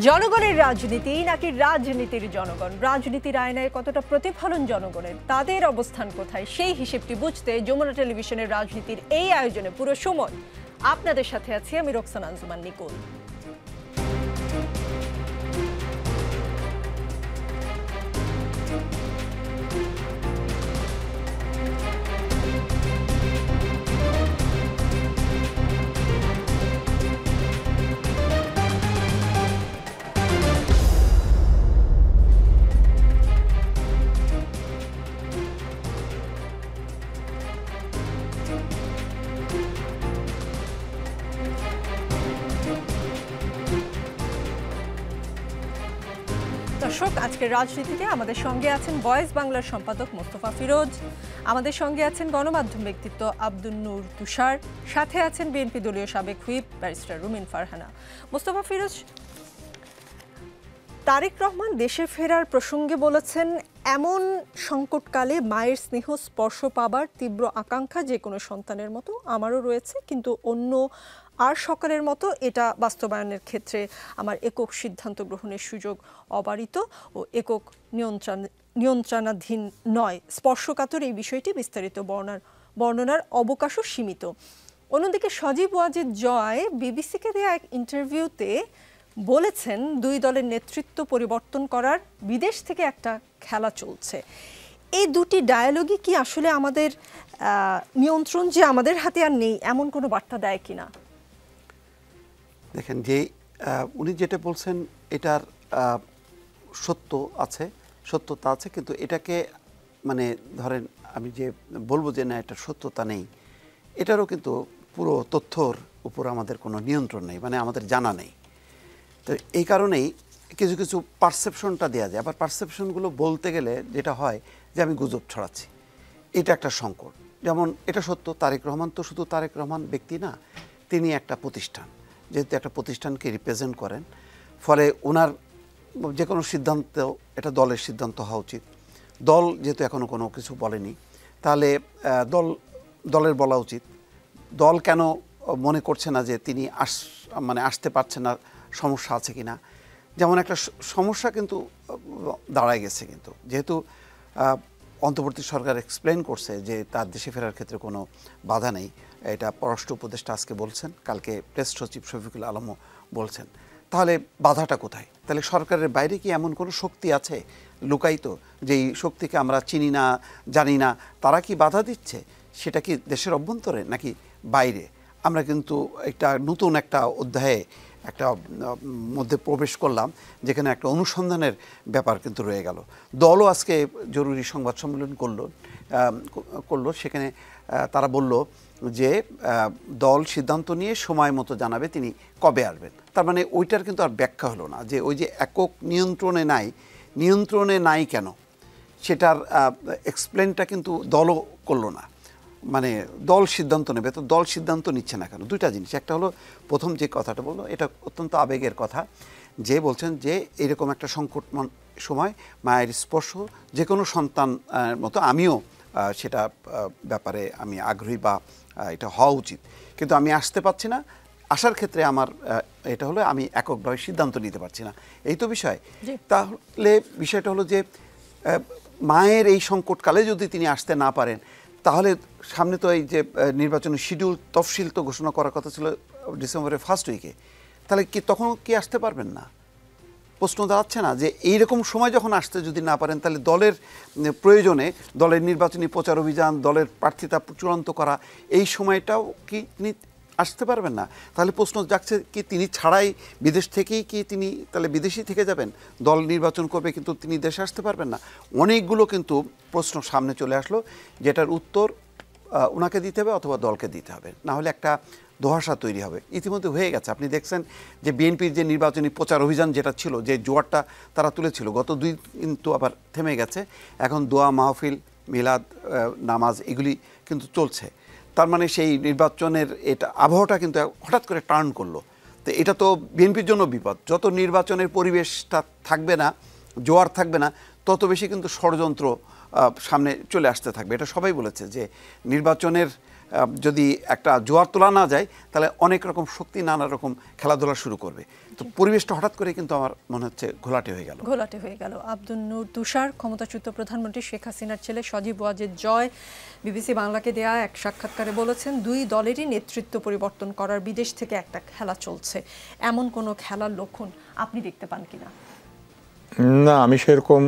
জনগণের রাজনীতি নাকি রাজনীতির জনগণ, রাজনীতির আয়নায় কতটা প্রতিফলন জনগণের, তাদের অবস্থান কোথায়, সেই হিসেবটি বুঝতে যমুনা টেলিভিশনের রাজনীতির এই আয়োজনে পুরো সময় আপনাদের সাথে আছি আমি রোকসানা আঞ্জুমান নিকুল। দর্শক, আজকের রাজনীতিতে আমাদের সঙ্গে আছেন ভয়েস বাংলার সম্পাদক মোস্তফা ফিরোজ, আমাদের সঙ্গে আছেন গণমাধ্যম ব্যক্তিত্ব আব্দুল নূর তুষার, সাথে আছেন বিএনপি দলীয় সাবেক হুইপ ব্যারিস্টার রুমিন ফারহানা। মোস্তফা ফিরোজ, তারেক রহমান দেশে ফেরার প্রসঙ্গে বলেছেন, এমন সংকটকালে মায়ের স্নেহ স্পর্শ পাবার তীব্র আকাঙ্ক্ষা যে কোনো সন্তানের মতো আমারও রয়েছে, কিন্তু অন্য আর সকলের মতো এটা বাস্তবায়নের ক্ষেত্রে আমার একক সিদ্ধান্ত গ্রহণের সুযোগ অবারিত ও একক নিয়ন্ত্রণাধীন নয়। স্পর্শকাতর এই বিষয়টি বিস্তারিত বর্ণনার অবকাশও সীমিত। অন্যদিকে সজীব ওয়াজেদ জয় বিবিসিকে দেয়া এক ইন্টারভিউতে বলেছেন, দুই দলের নেতৃত্ব পরিবর্তন করার বিদেশ থেকে একটা খেলা চলছে। এই দুটি ডায়ালগই কি আসলে আমাদের নিয়ন্ত্রণ যে আমাদের হাতে আর নেই এমন কোনো বার্তা দেয় কিনা? দেখেন, যে উনি যেটা বলছেন এটার সত্যতা আছে, কিন্তু এটাকে মানে ধরেন আমি যে বলবো যে না এটা সত্যতা নেই, এটারও কিন্তু পুরো তথ্যর উপর আমাদের কোনো নিয়ন্ত্রণ নেই, মানে আমাদের জানা নেই। তো এই কারণেই কিছু কিছু পারসেপশনটা দেওয়া যায়। আবার পারসেপশনগুলো বলতে গেলে যেটা হয় যে আমি গুজব ছড়াচ্ছি, এটা একটা সংকট। যেমন এটা সত্য, তারেক রহমান তো শুধু তারেক রহমান ব্যক্তি না, তিনি একটা প্রতিষ্ঠান, যেহেতু একটা প্রতিষ্ঠানকে রিপ্রেজেন্ট করেন, ফলে ওনার যে কোনো সিদ্ধান্ত এটা দলের সিদ্ধান্ত হওয়া উচিত। দল যেহেতু এখনও কোনো কিছু বলেনি, তাহলে দলের বলা উচিত। দল কেন মনে করছে না যে তিনি আসতে পারছেন না, সমস্যা আছে কি না? যেমন একটা সমস্যা কিন্তু দাঁড়ায় গেছে, কিন্তু যেহেতু অন্তর্বর্তী সরকার এক্সপ্লেন করছে যে তার দেশে ফেরার ক্ষেত্রে কোনো বাধা নেই, এটা পররাষ্ট্র উপদেষ্টা আজকে বলছেন, কালকে প্রেস সচিব শফিকুল আলমও বলছেন, তাহলে বাধাটা কোথায়? তাহলে সরকারের বাইরে কি এমন কোনো শক্তি আছে লুকায়িত, যেই শক্তিকে আমরা চিনি না, জানি না, তারা কি বাধা দিচ্ছে? সেটা কি দেশের অভ্যন্তরে নাকি বাইরে? আমরা কিন্তু নতুন একটা অধ্যায়ে একটা মধ্যে প্রবেশ করলাম, যেখানে একটা অনুসন্ধানের ব্যাপার কিন্তু রয়ে গেল। দলও আজকে জরুরি সংবাদ সম্মেলন করলো, সেখানে তারা বলল যে দল সিদ্ধান্ত নিয়ে সময় মতো জানাবে তিনি কবে আসবেন। তার মানে ওইটার কিন্তু আর ব্যাখ্যা হলো না যে ওই যে একক নিয়ন্ত্রণে নাই কেন, সেটার এক্সপ্লেনটা কিন্তু দলও করলো না। মানে দল সিদ্ধান্ত নেবে, তো দল সিদ্ধান্ত নিচ্ছে না কেন? দুইটা জিনিস। একটা হলো, প্রথম যে কথাটা বললো এটা অত্যন্ত আবেগের কথা, যে বলছেন যে এরকম একটা সংকটময় সময় মায়ের স্পর্শ যে কোনো সন্তান মতো আমিও সেটা ব্যাপারে আমি আগ্রহী বা এটা হওয়া উচিত, কিন্তু আমি আসতে পারছি না। আসার ক্ষেত্রে আমার এটা হলো আমি এককভাবে সিদ্ধান্ত নিতে পারছি না, এই তো বিষয়। তাহলে বিষয়টা হলো যে মায়ের এই সংকটকালে যদি তিনি আসতে না পারেন, তাহলে সামনে তো এই যে নির্বাচনের শিডিউল তফসিল তো ঘোষণা করার কথা ছিল ডিসেম্বরের ফার্স্ট উইকে, তাহলে কি তখন কি আসতে পারবেন না? প্রশ্ন দাঁড়াচ্ছে না যে এইরকম সময় যখন আসতে যদি না পারেন, তাহলে দলের প্রয়োজনে দলের নির্বাচনী প্রচার অভিযান, দলের প্রার্থিতা চূড়ান্ত করা, এই সময়টাও কি তিনি আসতে পারবেন না? তাহলে প্রশ্ন যাচ্ছে কি তিনি ছাড়াই বিদেশ থেকেই কি তিনি তাহলে বিদেশই থেকে যাবেন? দল নির্বাচন করবে কিন্তু তিনি দেশে আসতে পারবেন না? অনেকগুলো কিন্তু প্রশ্ন সামনে চলে আসলো, যেটার উত্তর ওনাকে দিতে হবে অথবা দলকে দিতে হবে, না হলে একটা ধোঁয়াশা তৈরি হবে। ইতিমধ্যে হয়ে গেছে, আপনি দেখছেন যে বিএনপির যে নির্বাচনী প্রচার অভিযান যেটা ছিল, যে জোয়ারটা তারা তুলেছিল, গত 2 দিন তো আবার থেমে গেছে। এখন দোয়া মাহফিল, মিলাদ, নামাজ এগুলি কিন্তু চলছে। তার মানে সেই নির্বাচনের এটা আবহাওয়াটা কিন্তু হঠাৎ করে টার্ন করলো। তো এটা তো বিএনপির জন্য বিপদ। যত নির্বাচনের পরিবেশটা থাকবে না, জোয়ার থাকবে না, তত বেশি কিন্তু ষড়যন্ত্র সামনে চলে আসতে থাকবে। এটা সবাই বলেছে যে নির্বাচনের যদি একটা জোয়ার তোলা না যায় তাহলে অনেক রকম শক্তি নানা রকম খেলাধুলা শুরু করবে। তো পরিবেশটা হঠাৎ করে কিন্তু আমার মনে হচ্ছে ঘোলাটে হয়ে গেল। আব্দুল নূর তুষার, ক্ষমতাচ্যুত প্রধানমন্ত্রী শেখ হাসিনার ছেলে সজীব ওয়াজেদ জয় বিবিসি বাংলাকে দেয়া এক সাক্ষাৎকারে বলেছেন, দুই দলেরই নেতৃত্ব পরিবর্তন করার বিদেশ থেকে একটা খেলা চলছে। এমন কোনো খেলার লক্ষণ আপনি দেখতে পান কিনা? না, আমি সেরকম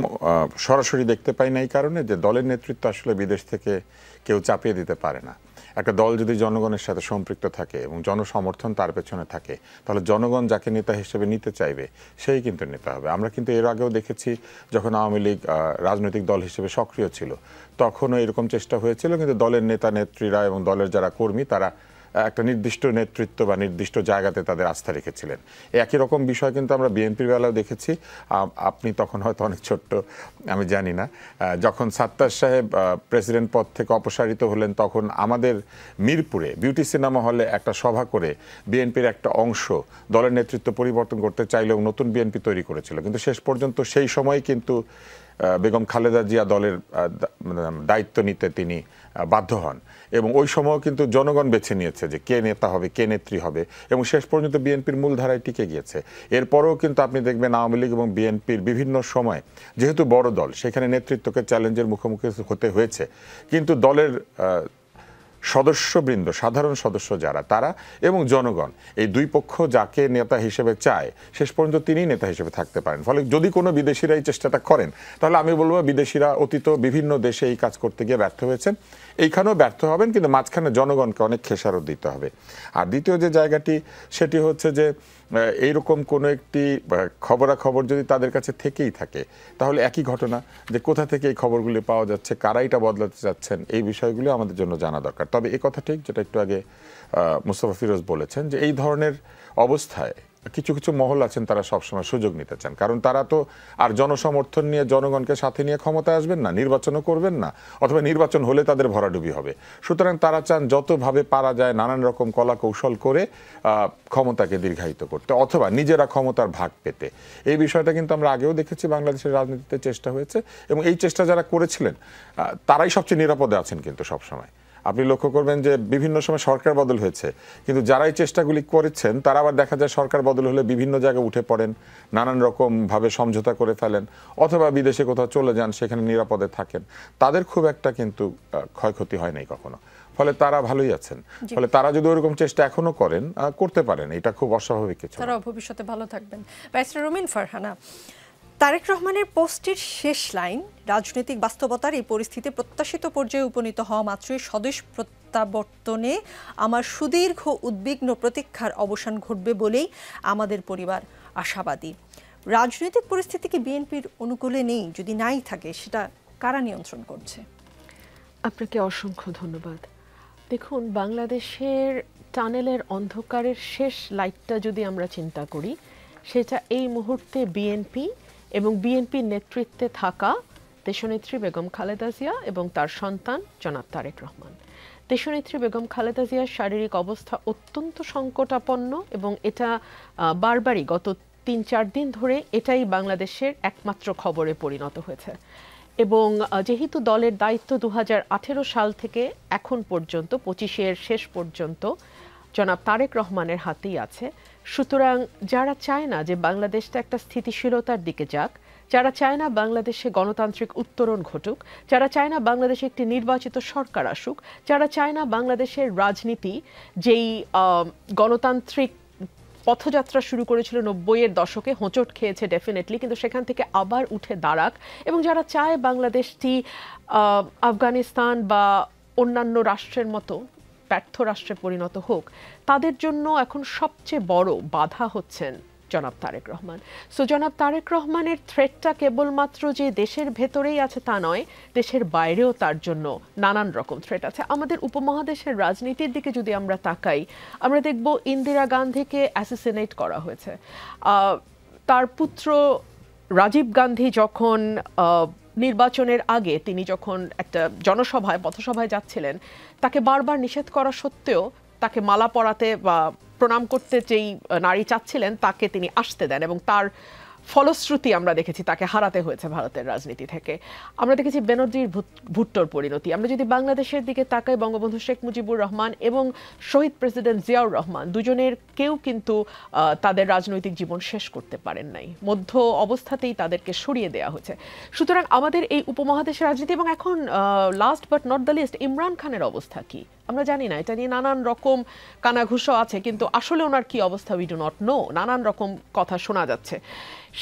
সরাসরি দেখতে পাই না, এই কারণে যে দলের নেতৃত্ব আসলে বিদেশ থেকে কেউ চাপিয়ে দিতে পারে না। একটা দল যদি জনগণের সাথে সম্পৃক্ত থাকে এবং জনসমর্থন তার পেছনে থাকে, তাহলে জনগণ যাকে নেতা হিসেবে নিতে চাইবে সেই কিন্তু নেতা হবে। আমরা কিন্তু এর আগেও দেখেছি, যখন আওয়ামী লীগ রাজনৈতিক দল হিসেবে সক্রিয় ছিল তখনও এরকম চেষ্টা হয়েছিল, কিন্তু দলের নেতা নেত্রীরা এবং দলের যারা কর্মী তারা একটা নির্দিষ্ট নেতৃত্ব বা নির্দিষ্ট জায়গাতে তাদের আস্থা রেখেছিলেন। একই রকম বিষয় কিন্তু আমরা বিএনপির বেলাও দেখেছি। আপনি তখন হয়তো অনেক ছোট্ট, আমি জানি না, যখন সাত্তার সাহেব প্রেসিডেন্ট পদ থেকে অপসারিত হলেন তখন আমাদের মিরপুরে বিউটি সিনেমা হলে একটা সভা করে বিএনপির একটা অংশ দলের নেতৃত্ব পরিবর্তন করতে চাইলেও নতুন বিএনপি তৈরি করেছিল, কিন্তু শেষ পর্যন্ত সেই সময় কিন্তু বেগম খালেদা জিয়া দলের দায়িত্ব নিতে তিনি বাধ্য হন এবং ওই সময়ও কিন্তু জনগণ বেছে নিয়েছে যে কে নেতা হবে, কে নেত্রী হবে, এবং শেষ পর্যন্ত বিএনপির মূল ধারায় টিকে গিয়েছে। এরপরেও কিন্তু আপনি দেখবেন আওয়ামী লীগ এবং বিএনপির বিভিন্ন সময় যেহেতু বড় দল, সেখানে নেতৃত্বকে চ্যালেঞ্জের মুখোমুখি হতে হয়েছে, কিন্তু দলের সদস্যবৃন্দ, সাধারণ সদস্য যারা, তারা এবং জনগণ, এই দুই পক্ষ যাকে নেতা হিসেবে চায় শেষ পর্যন্ত তিনিই নেতা হিসেবে থাকতে পারেন। ফলে যদি কোনো বিদেশিরা এই চেষ্টাটা করেন তাহলে আমি বলবো বিদেশিরা অতীত বিভিন্ন দেশে এই কাজ করতে গিয়ে ব্যর্থ হয়েছেন, এইখানেও ব্যর্থ হবেন, কিন্তু মাঝখানে জনগণকে অনেক খেসারত দিতে হবে। আর দ্বিতীয় যে জায়গাটি সেটি হচ্ছে যে এইরকম কোনো একটি খবরাখবর যদি তাদের কাছে থেকেই থাকে তাহলে একই ঘটনা, যে কোথা থেকে এই খবরগুলি পাওয়া যাচ্ছে, কারা এটা বদলাতে চাচ্ছেন, এই বিষয়গুলো আমাদের জন্য জানা দরকার। তবে এই কথা ঠিক, যেটা একটু আগে মুস্তাফা ফিরোজ বলেছেন, যে এই ধরনের অবস্থায় কিছু কিছু মহল আছেন তারা সবসময় সুযোগ নিতে চান, কারণ তারা তো আর জনসমর্থন নিয়ে জনগণকে সাথে নিয়ে ক্ষমতায় আসবেন না, নির্বাচনও করবেন না, অথবা নির্বাচন হলে তাদের ভরাডুবি হবে। সুতরাং তারা চান যতভাবে পারা যায় নানান রকম কলা কৌশল করে ক্ষমতাকে দীর্ঘায়িত করতে, অথবা নিজেরা ক্ষমতার ভাগ পেতে। এই বিষয়টা কিন্তু আমরা আগেও দেখেছি বাংলাদেশের রাজনীতিতে চেষ্টা হয়েছে, এবং এই চেষ্টা যারা করেছিলেন তারাই সবচেয়ে নিরাপদে আছেন। কিন্তু সবসময় আপনি লক্ষ্য করবেন যে বিভিন্ন সময় সরকার বদল হয়েছে, কিন্তু যারা এই চেষ্টাগুলি করেছেন তারা আবার দেখা যায় সরকার বদল হলে বিভিন্ন জায়গায় উঠে পড়েন, নানান রকমভাবে সমঝোতা করে ফেলেন, অথবা বিদেশে কোথাও চলে যান, সেখানে নিরাপদে থাকেন। তাদের খুব একটা কিন্তু ক্ষয়ক্ষতি হয় নাই কখনো, ফলে তারা ভালোই আছেন। ফলে তারা যদি ওরকম চেষ্টা এখনো করেন, করতে পারেন, এটা খুব অস্বাভাবিক কিছু। তারা ভবিষ্যতে ভালো থাকবেন। ব্যারিস্টার রুমিন ফারহানা, তারেক রহমানের পোস্টের শেষ লাইন, রাজনৈতিক বাস্তবতার এই পরিস্থিতি প্রত্যাশিত পর্যায়ে উপনীত হওয়া মাত্রই স্বদেশ প্রত্যাবর্তনে আমার সুদীর্ঘ উদ্বিগ্ন প্রতীক্ষার অবসান ঘটবে বলেই আমাদের পরিবার আশাবাদী। রাজনৈতিক পরিস্থিতি কি বিএনপির অনুকূলে নেই? যদি নাই থাকে সেটা কারা নিয়ন্ত্রণ করছে? আপনাকে অসংখ্য ধন্যবাদ। দেখুন, বাংলাদেশের টানেলের অন্ধকারের শেষ লাইটটা যদি আমরা চিন্তা করি, সেটা এই মুহূর্তে বিএনপি এবং বিএনপির নেতৃত্বে থাকা দেশনেত্রী বেগম খালেদা জিয়া এবং তার সন্তান জনাব তারেক রহমান। দেশনেত্রী বেগম খালেদা জিয়ার শারীরিক অবস্থা অত্যন্ত সংকটাপন্ন, এবং এটা বারবারই গত ৩-৪ দিন ধরে এটাই বাংলাদেশের একমাত্র খবরে পরিণত হয়েছে। এবং যেহেতু দলের দায়িত্ব 2018 সাল থেকে এখন পর্যন্ত 25-এর শেষ পর্যন্ত জনাব তারেক রহমানের হাতেই আছে, সুতরাং যারা চায় না যে বাংলাদেশটা একটা স্থিতিশীলতার দিকে যাক, যারা চায় না বাংলাদেশে গণতান্ত্রিক উত্তরণ ঘটুক, যারা চায় না বাংলাদেশে একটি নির্বাচিত সরকার আসুক, যারা চায় না বাংলাদেশের রাজনীতি যেই গণতান্ত্রিক পথযাত্রা শুরু করেছিল 90-এর দশকে, হোঁচট খেয়েছে ডেফিনেটলি, কিন্তু সেখান থেকে আবার উঠে দাঁড়াক, এবং যারা চায় বাংলাদেশটি আফগানিস্তান বা অন্যান্য রাষ্ট্রের মতো ব্যর্থ রাষ্ট্রে পরিণত হোক, তাদের জন্য এখন সবচেয়ে বড় বাধা হচ্ছেন জনাব তারেক রহমান। সো জনাব তারেক রহমানের থ্রেটটা কেবলমাত্র যে দেশের ভেতরেই আছে তা নয়, দেশের বাইরেও তার জন্য নানান রকম থ্রেট আছে। আমাদের উপমহাদেশের রাজনীতির দিকে যদি আমরা তাকাই, আমরা দেখব ইন্দিরা গান্ধীকে অ্যাসিসিনেট করা হয়েছে। তার পুত্র রাজীব গান্ধী যখন নির্বাচনের আগে তিনি যখন একটা জনসভায়, পথসভায় যাচ্ছিলেন, তাকে বারবার নিষেধ করা সত্ত্বেও তাকে মালা পরাতে বা প্রণাম করতে যেই নারী চাচ্ছিলেন তাকে তিনি আসতে দেন, এবং তার ফলশ্রুতি আমরা দেখেছি, তাকে হারাতে হয়েছে ভারতের রাজনীতি থেকে। আমরা দেখেছি বেনজির ভুট্টোর পরিণতি। আমরা যদি বাংলাদেশের দিকে তাকাই, বঙ্গবন্ধু শেখ মুজিবুর রহমান এবং শহীদ প্রেসিডেন্ট জিয়াউর রহমান দুজনের কেউ কিন্তু তাদের রাজনৈতিক জীবন শেষ করতে পারেন নাই, মধ্য অবস্থাতেই তাদেরকে সরিয়ে দেওয়া হয়েছে। সুতরাং আমাদের এই উপমহাদেশের রাজনীতি, এবং এখন last but not the least Imran খানের অবস্থা কি আমরা জানি না। এটা নিয়ে নানান রকম কানাঘুষো আছে, কিন্তু আসলে ওনার কি অবস্থা উই ডু নট নো। নানান রকম কথা শোনা যাচ্ছে।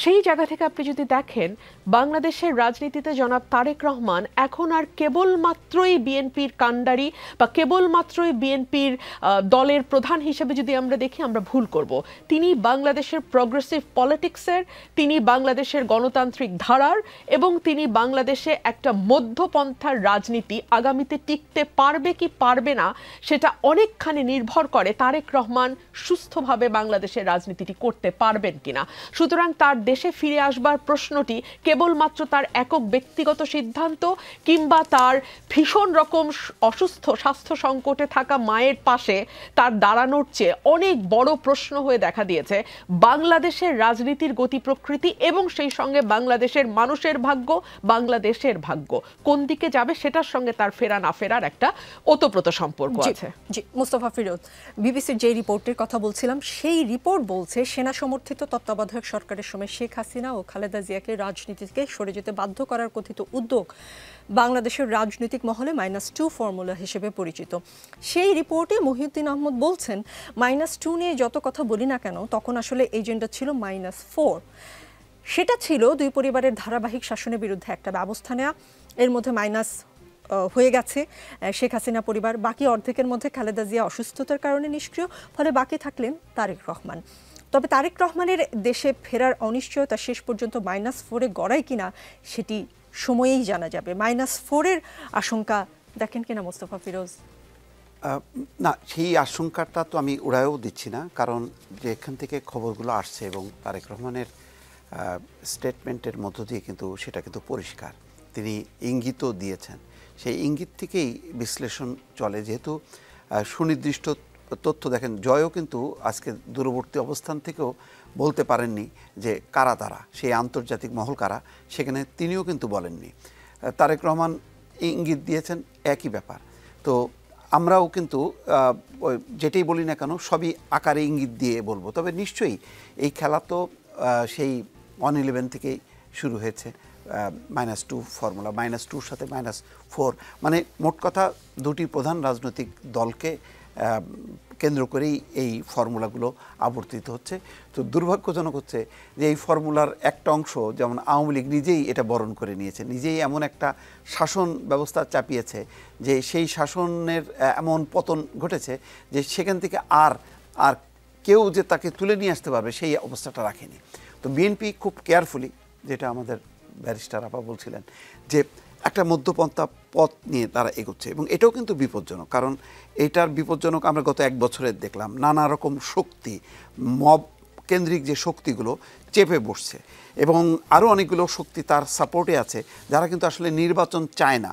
সেই জায়গা থেকে আপনি যদি দেখেন, বাংলাদেশের রাজনীতিতে জনাব তারেক রহমান এখন আর কেবলমাত্রই বিএনপির কাণ্ডারি বা কেবলমাত্রই বিএনপির দলের প্রধান হিসেবে যদি আমরা দেখি, আমরা ভুল করব। তিনি বাংলাদেশের প্রগ্রেসিভ পলিটিক্সের, তিনি বাংলাদেশের গণতান্ত্রিক ধারার, এবং তিনি বাংলাদেশে একটা মধ্যপন্থার রাজনীতি আগামীতে টিকতে পারবে কি পারবে না সেটা অনেকখানি নির্ভর করে তারেক রহমান সুস্থভাবে বাংলাদেশের রাজনীতিটি করতে পারবেন কিনা। সুতরাং তার দেশে ফিরে আসবার প্রশ্নটি কেবলমাত্র তার একক ব্যক্তিগত সিদ্ধান্ত কিংবা তার ভীষণ রকম অসুস্থ স্বাস্থ্য সংকটে থাকা মায়ের পাশে তার দাঁড়ানোর চেয়ে অনেক বড় প্রশ্ন হয়ে দেখা দিয়েছে বাংলাদেশের রাজনীতির গতি প্রকৃতি, এবং সেই সঙ্গে বাংলাদেশের মানুষের ভাগ্য, বাংলাদেশের ভাগ্য কোন দিকে যাবে সেটার সঙ্গে তার ফেরা না ফেরার একটা ওতপ্রোত সম্পর্ক আছে। জি, মোস্তফা ফিরোজ, বিবিসির যে রিপোর্টের কথা বলছিলাম, সেই রিপোর্ট বলছে সেনা সমর্থিত তত্ত্বাবধায়ক সরকারের সময় শেখ হাসিনা ও খালেদা জিয়াকে রাজনীতি থেকে সরে যেতে বাধ্য করার কথিত উদ্যোগ বাংলাদেশের রাজনৈতিক মহলে -2 ফর্মুলা হিসেবে পরিচিত। সেই রিপোর্টে মহিউদ্দিন আহমদ বলছেন, -2 নিয়ে যত কথা বলি না কেন, তখন আসলে এজেন্ডা ছিল -4। সেটা ছিল দুই পরিবারের ধারাবাহিক শাসনের বিরুদ্ধে একটা ব্যবস্থা নেওয়া। এর মধ্যে মাইনাস হয়ে গেছে শেখ হাসিনা পরিবার, বাকি অর্ধেকের মধ্যে খালেদা জিয়া অসুস্থতার কারণে নিষ্ক্রিয়, ফলে বাকি থাকলেন তারেক রহমান। তবে তারেক রহমানের দেশে ফেরার অনিশ্চয়তা শেষ পর্যন্ত -4-এ গড়ায় কিনা সেটি সময়েই জানা যাবে। -4-এর আশঙ্কা দেখেন কিনা মোস্তফা ফিরোজ? না, সেই আশঙ্কাটা তো আমি উড়ায়ও দিচ্ছি না, কারণ যে এখান থেকে খবরগুলো আসছে এবং তারেক রহমানের স্টেটমেন্টের মধ্য দিয়ে কিন্তু সেটা কিন্তু পরিষ্কার, তিনি ইঙ্গিতও দিয়েছেন। সেই ইঙ্গিত থেকেই বিশ্লেষণ চলে, যেহেতু সুনির্দিষ্ট তথ্য দেখেন, জয়ও কিন্তু আজকে দূরবর্তী অবস্থান থেকেও বলতে পারেননি যে কারা তারা, সেই আন্তর্জাতিক মহল কারা, সেখানে তিনিও কিন্তু বলেননি। তারেক রহমান ইঙ্গিত দিয়েছেন, একই ব্যাপার। তো আমরাও কিন্তু যেটাই বলি না কেন সবই আকারে ইঙ্গিত দিয়ে বলবো। তবে নিশ্চয়ই এই খেলা তো সেই 1-11 থেকেই শুরু হয়েছে, -2 ফর্মুলা, -2-র সাথে -4, মানে মোট কথা দুটি প্রধান রাজনৈতিক দলকে কেন্দ্র করেই এই ফর্মুলাগুলো আবর্তিত হচ্ছে। তো দুর্ভাগ্যজনক হচ্ছে যে এই ফর্মুলার একটা অংশ, যেমন আওয়ামী লীগ নিজেই এটা বরণ করে নিয়েছে, নিজেই এমন একটা শাসন ব্যবস্থা চাপিয়েছে যে সেই শাসনের এমন পতন ঘটেছে যে সেখান থেকে আর কেউ যে তাকে তুলে নিয়ে আসতে পারবে সেই অবস্থাটা রাখেনি। তো বিএনপি খুব কেয়ারফুলি, যেটা আমাদের ব্যারিস্টার আপা বলছিলেন, যে একটা মধ্যপন্থা পথ নিয়ে তারা এগোচ্ছে, এবং এটাও কিন্তু বিপজ্জনক। কারণ এটার বিপজ্জনক আমরা গত 1 বছরের দেখলাম, নানা রকম শক্তি, মব কেন্দ্রিক যে শক্তিগুলো চেপে বসছে, এবং আরও অনেকগুলো শক্তি তার সাপোর্টে আছে, যারা কিন্তু আসলে নির্বাচন চায় না।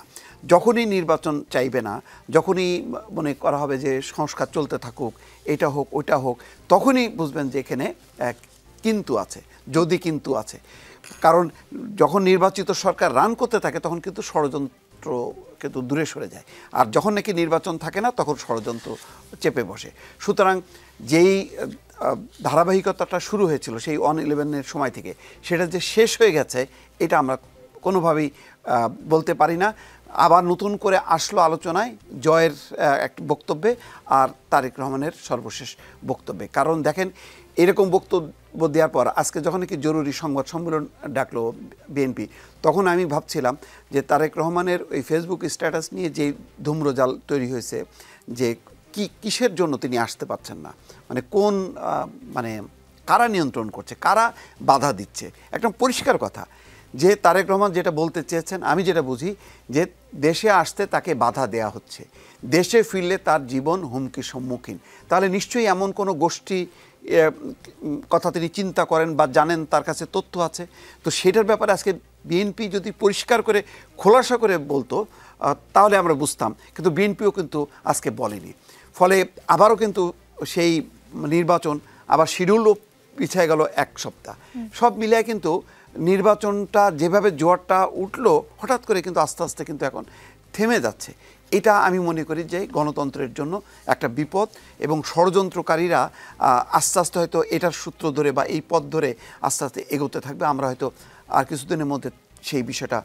যখনই নির্বাচন চাইবে না, যখনই মনে করা হবে যে সংস্কার চলতে থাকুক, এটা হোক ওইটা হোক, তখনই বুঝবেন যে এখানে কিন্তু আছে, যদি কিন্তু আছে। কারণ যখন নির্বাচিত সরকার রান করতে থাকে তখন কিন্তু ষড়যন্ত্র কিন্তু দূরে সরে যায়, আর যখন নাকি নির্বাচন থাকে না তখন ষড়যন্ত্র চেপে বসে। সুতরাং যেই ধারাবাহিকতাটা শুরু হয়েছিল সেই 1-11-এর সময় থেকে, সেটা যে শেষ হয়ে গেছে এটা আমরা কোনোভাবেই বলতে পারি না। আবার নতুন করে আসলো আলোচনায় জয়ের এক বক্তব্যে আর তারেক রহমানের সর্বশেষ বক্তব্যে। কারণ দেখেন, এরকম বক্তব্য দেওয়ার পর আজকে যখন নাকি জরুরি সংবাদ সম্মেলন ডাকলো বিএনপি, তখন আমি ভাবছিলাম যে তারেক রহমানের ওই ফেসবুক স্ট্যাটাস নিয়ে যে ধূম্রজাল তৈরি হয়েছে, যে কিসের জন্য তিনি আসতে পারছেন না, মানে কোন কারা নিয়ন্ত্রণ করছে, কারা বাধা দিচ্ছে। একদম পরিষ্কার কথা যে তারেক রহমান যেটা বলতে চেয়েছেন, আমি যেটা বুঝি যে দেশে আসতে তাকে বাধা দেয়া হচ্ছে, দেশে ফিরলে তার জীবন হুমকির সম্মুখীন। তাহলে নিশ্চয়ই এমন কোনো গোষ্ঠী কথা তিনি চিন্তা করেন বা জানেন, তার কাছে তথ্য আছে। তো সেটার ব্যাপারে আজকে বিএনপি যদি পরিষ্কার করে খোলাসা করে বলতো তাহলে আমরা বুঝতাম, কিন্তু বিএনপিও কিন্তু আজকে বলেনি। ফলে আবারও কিন্তু সেই নির্বাচন আবার শিডিউলও পিছিয়ে গেল 1 সপ্তাহ। সব মিলিয়ে কিন্তু নির্বাচনটা যেভাবে জোয়ারটা উঠলো হঠাৎ করে কিন্তু আস্তে আস্তে কিন্তু এখন থেমে যাচ্ছে। এটা আমি মনে করি যে গণতন্ত্রের জন্য একটা বিপদ, এবং ষড়যন্ত্রকারীরা আস্তে আস্তে হয়তো এটার সূত্র ধরে বা এই পথ ধরে আস্তে আস্তে এগোতে থাকবে। আমরা হয়তো আর কিছুদিনের মধ্যে সেই বিষয়টা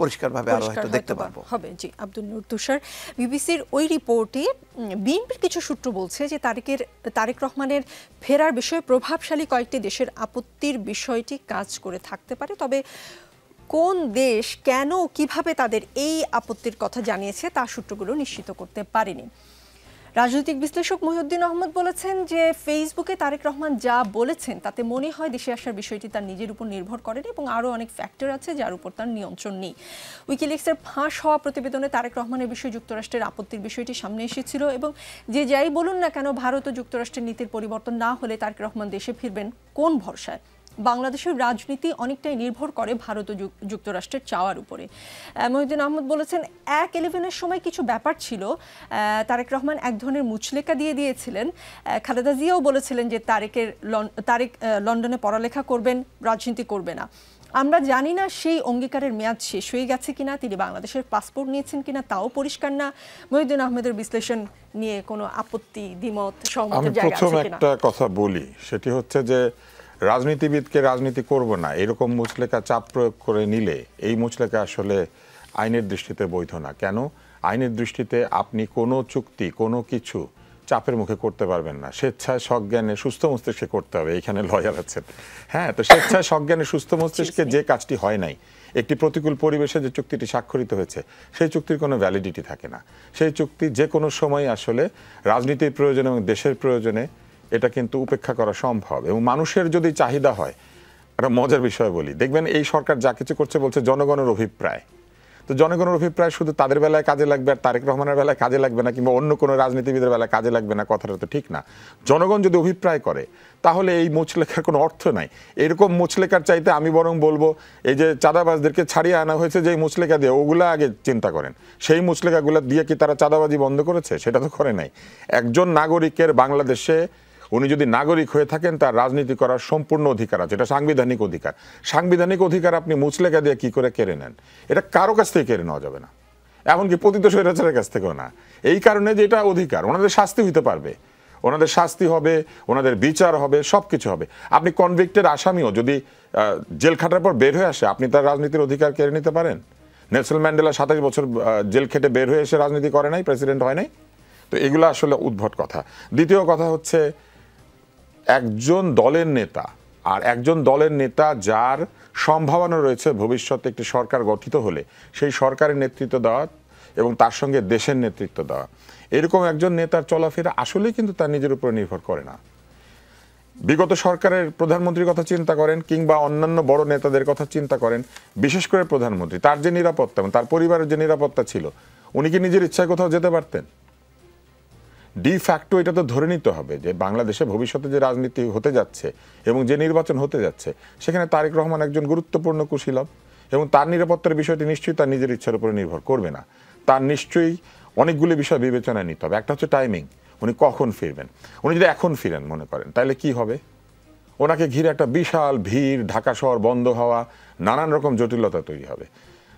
পরিষ্কারভাবে আরো হয়তো দেখতে পারবো। হবে। জি, আব্দুল নূর তুষার, বিবিসির ওই রিপোর্টে বিএনপির কিছু সূত্র বলছে যে তারেক রহমানের ফেরার বিষয়ে প্রভাবশালী কয়েকটি দেশের আপত্তির বিষয়টি কাজ করে থাকতে পারে, তবে কোন দেশ কেন কিভাবে তাদের এই আপত্তির কথা জানিয়েছে তা সূত্রগুলো নিশ্চিত করতে পারেনি। রাজনৈতিক বিশ্লেষক মহিউদ্দিন আহমদ বলেছেন যে ফেসবুকে তারেক রহমান যা বলেছেন তাতে মনে হয় দেশে আসার বিষয়টি তার নিজের উপর নির্ভর করেনি এবং আরও অনেক ফ্যাক্টর আছে যার উপর তার নিয়ন্ত্রণ নেই। উইকিলিক্সের ফাঁস হওয়া প্রতিবেদনে তারেক রহমানের বিষয়ে যুক্তরাষ্ট্রের আপত্তির বিষয়টি সামনে এসেছিল এবং যে যাই বলুন না কেন ভারত ও যুক্তরাষ্ট্রের নীতির পরিবর্তন না হলে তারেক রহমান দেশে ফিরবেন কোন ভরসায়? বাংলাদেশের রাজনীতি অনেকটাই নির্ভর করে ভারত ও যুক্তরাষ্ট্রের চাওয়ার উপরে। মহিউদ্দিন আহমদ বলেছেন 1/11-এর সময় কিছু ব্যাপার ছিল, তারেক রহমান এক ধরনের মুচলেকা দিয়ে দিয়েছিলেন। খালেদা জিয়াও বলেছিলেন যে তারেক লন্ডনে পড়ালেখা করবেন, রাজনীতি করবে না। আমরা জানি না সেই অঙ্গীকারের মেয়াদ শেষ হয়ে গেছে কিনা, তিনি বাংলাদেশের পাসপোর্ট নিয়েছেন কিনা তাও পরিষ্কার না। মহিউদ্দিন আহমেদের বিশ্লেষণ নিয়ে কোনো আপত্তি, দ্বিমত, সহমতের জায়গা আছে কিনা? আমি প্রথম একটা কথা বলি, সেটি হচ্ছে যে রাজনীতিবিদকে রাজনীতি করব না এরকম মুচলেকা চাপ প্রয়োগ করে নিলে এই মুচলেকা আসলে আইনের দৃষ্টিতে বৈধ না। কেন? আইনের দৃষ্টিতে আপনি কোনো চুক্তি, কোনো কিছু চাপের মুখে করতে পারবেন না। স্বেচ্ছায় সজ্ঞানে সুস্থ মস্তিষ্কে করতে হবে। এখানে লয়ার আছেন, হ্যাঁ। তো স্বেচ্ছায় সজ্ঞানে সুস্থ মস্তিষ্কে যে কাজটি হয় নাই, একটি প্রতিকূল পরিবেশে যে চুক্তিটি স্বাক্ষরিত হয়েছে সেই চুক্তির কোনো ভ্যালিডিটি থাকে না। সেই চুক্তি যে কোনো সময় আসলে রাজনীতির প্রয়োজনে এবং দেশের প্রয়োজনে এটা কিন্তু উপেক্ষা করা সম্ভব। এবং মানুষের যদি চাহিদা হয়, একটা মজার বিষয় বলি, দেখবেন এই সরকার যা কিছু করছে বলছে জনগণের অভিপ্রায়। তো জনগণের অভিপ্রায় শুধু তাদের বেলায় কাজে লাগবে আর তারেক রহমানের বেলায় কাজে লাগবে না, কিংবা অন্য কোনো রাজনীতিবিদের বেলায় কাজে লাগবে না, কথাটা তো ঠিক না। জনগণ যদি অভিপ্রায় করে তাহলে এই মুচলেখার কোনো অর্থ নাই। এরকম মুচলেখার চাইতে আমি বরং বলবো এই যে চাঁদাবাজদেরকে ছাড়িয়ে আনা হয়েছে যে মুচলেখা দিয়ে, ওগুলা আগে চিন্তা করেন। সেই মুচলেখাগুলো দিয়ে কি তারা চাঁদাবাজি বন্ধ করেছে? সেটা তো করে নাই। একজন নাগরিকের বাংলাদেশে উনি যদি নাগরিক হয়ে থাকেন তার রাজনীতি করার সম্পূর্ণ অধিকার আছে, এটা সাংবিধানিক অধিকার। সাংবিধানিক অধিকার আপনি মুচলেখা দিয়ে কি করে কেড়ে নেন? এটা কারো কাছ থেকে কেড়ে নেওয়া যাবে না, এমনকি পতিত স্বৈরাচারের কাছ থেকেও না। এই কারণে যে এটা অধিকার, ওনাদের শাস্তি হইতে পারবে, ওনাদের শাস্তি হবে, ওনাদের বিচার হবে, সব কিছু হবে। আপনি কনভিক্টেড আসামিও যদি জেল খাটার পর বের হয়ে আসে, আপনি তার রাজনীতির অধিকার কেড়ে নিতে পারেন? নেলসন ম্যান্ডেলা 27 বছর জেল খেটে বের হয়ে এসে রাজনীতি করে নাই, প্রেসিডেন্ট হয় নাই। তো এগুলো আসলে উদ্ভট কথা। দ্বিতীয় কথা হচ্ছে একজন দলের নেতা আর একজন দলের নেতা যার সম্ভাবনা রয়েছে ভবিষ্যতে একটি সরকার গঠিত হলে সেই সরকারের নেতৃত্ব দেওয়া এবং তার সঙ্গে দেশের নেতৃত্ব দেওয়া, এরকম একজন নেতার চলাফেরা আসলেই কিন্তু তার নিজের উপর নির্ভর করে না। বিগত সরকারের প্রধানমন্ত্রীর কথা চিন্তা করেন কিংবা অন্যান্য বড় নেতাদের কথা চিন্তা করেন, বিশেষ করে প্রধানমন্ত্রী, তার যে নিরাপত্তা এবং তার পরিবারের যে নিরাপত্তা ছিল, উনি কি নিজের ইচ্ছায় কোথাও যেতে পারতেন? ডি ফ্যাক্টো এটা তো ধরে নিতে হবে যে বাংলাদেশে ভবিষ্যতে যে রাজনীতি হতে যাচ্ছে এবং যে নির্বাচন হতে যাচ্ছে সেখানে তারেক রহমান একজন গুরুত্বপূর্ণ কুশীলব, এবং তার নিরাপত্তার বিষয়টি নিশ্চয়ই তার নিজের ইচ্ছার উপরে নির্ভর করবে না। তার নিশ্চয়ই অনেকগুলি বিষয় বিবেচনায় নিতে হবে। একটা হচ্ছে টাইমিং, উনি কখন ফিরবেন। উনি যদি এখন ফিরেন মনে করেন, তাহলে কি হবে? ওনাকে ঘিরে একটা বিশাল ভিড়, ঢাকা শহর বন্ধ হওয়া, নানান রকম জটিলতা তৈরি হবে।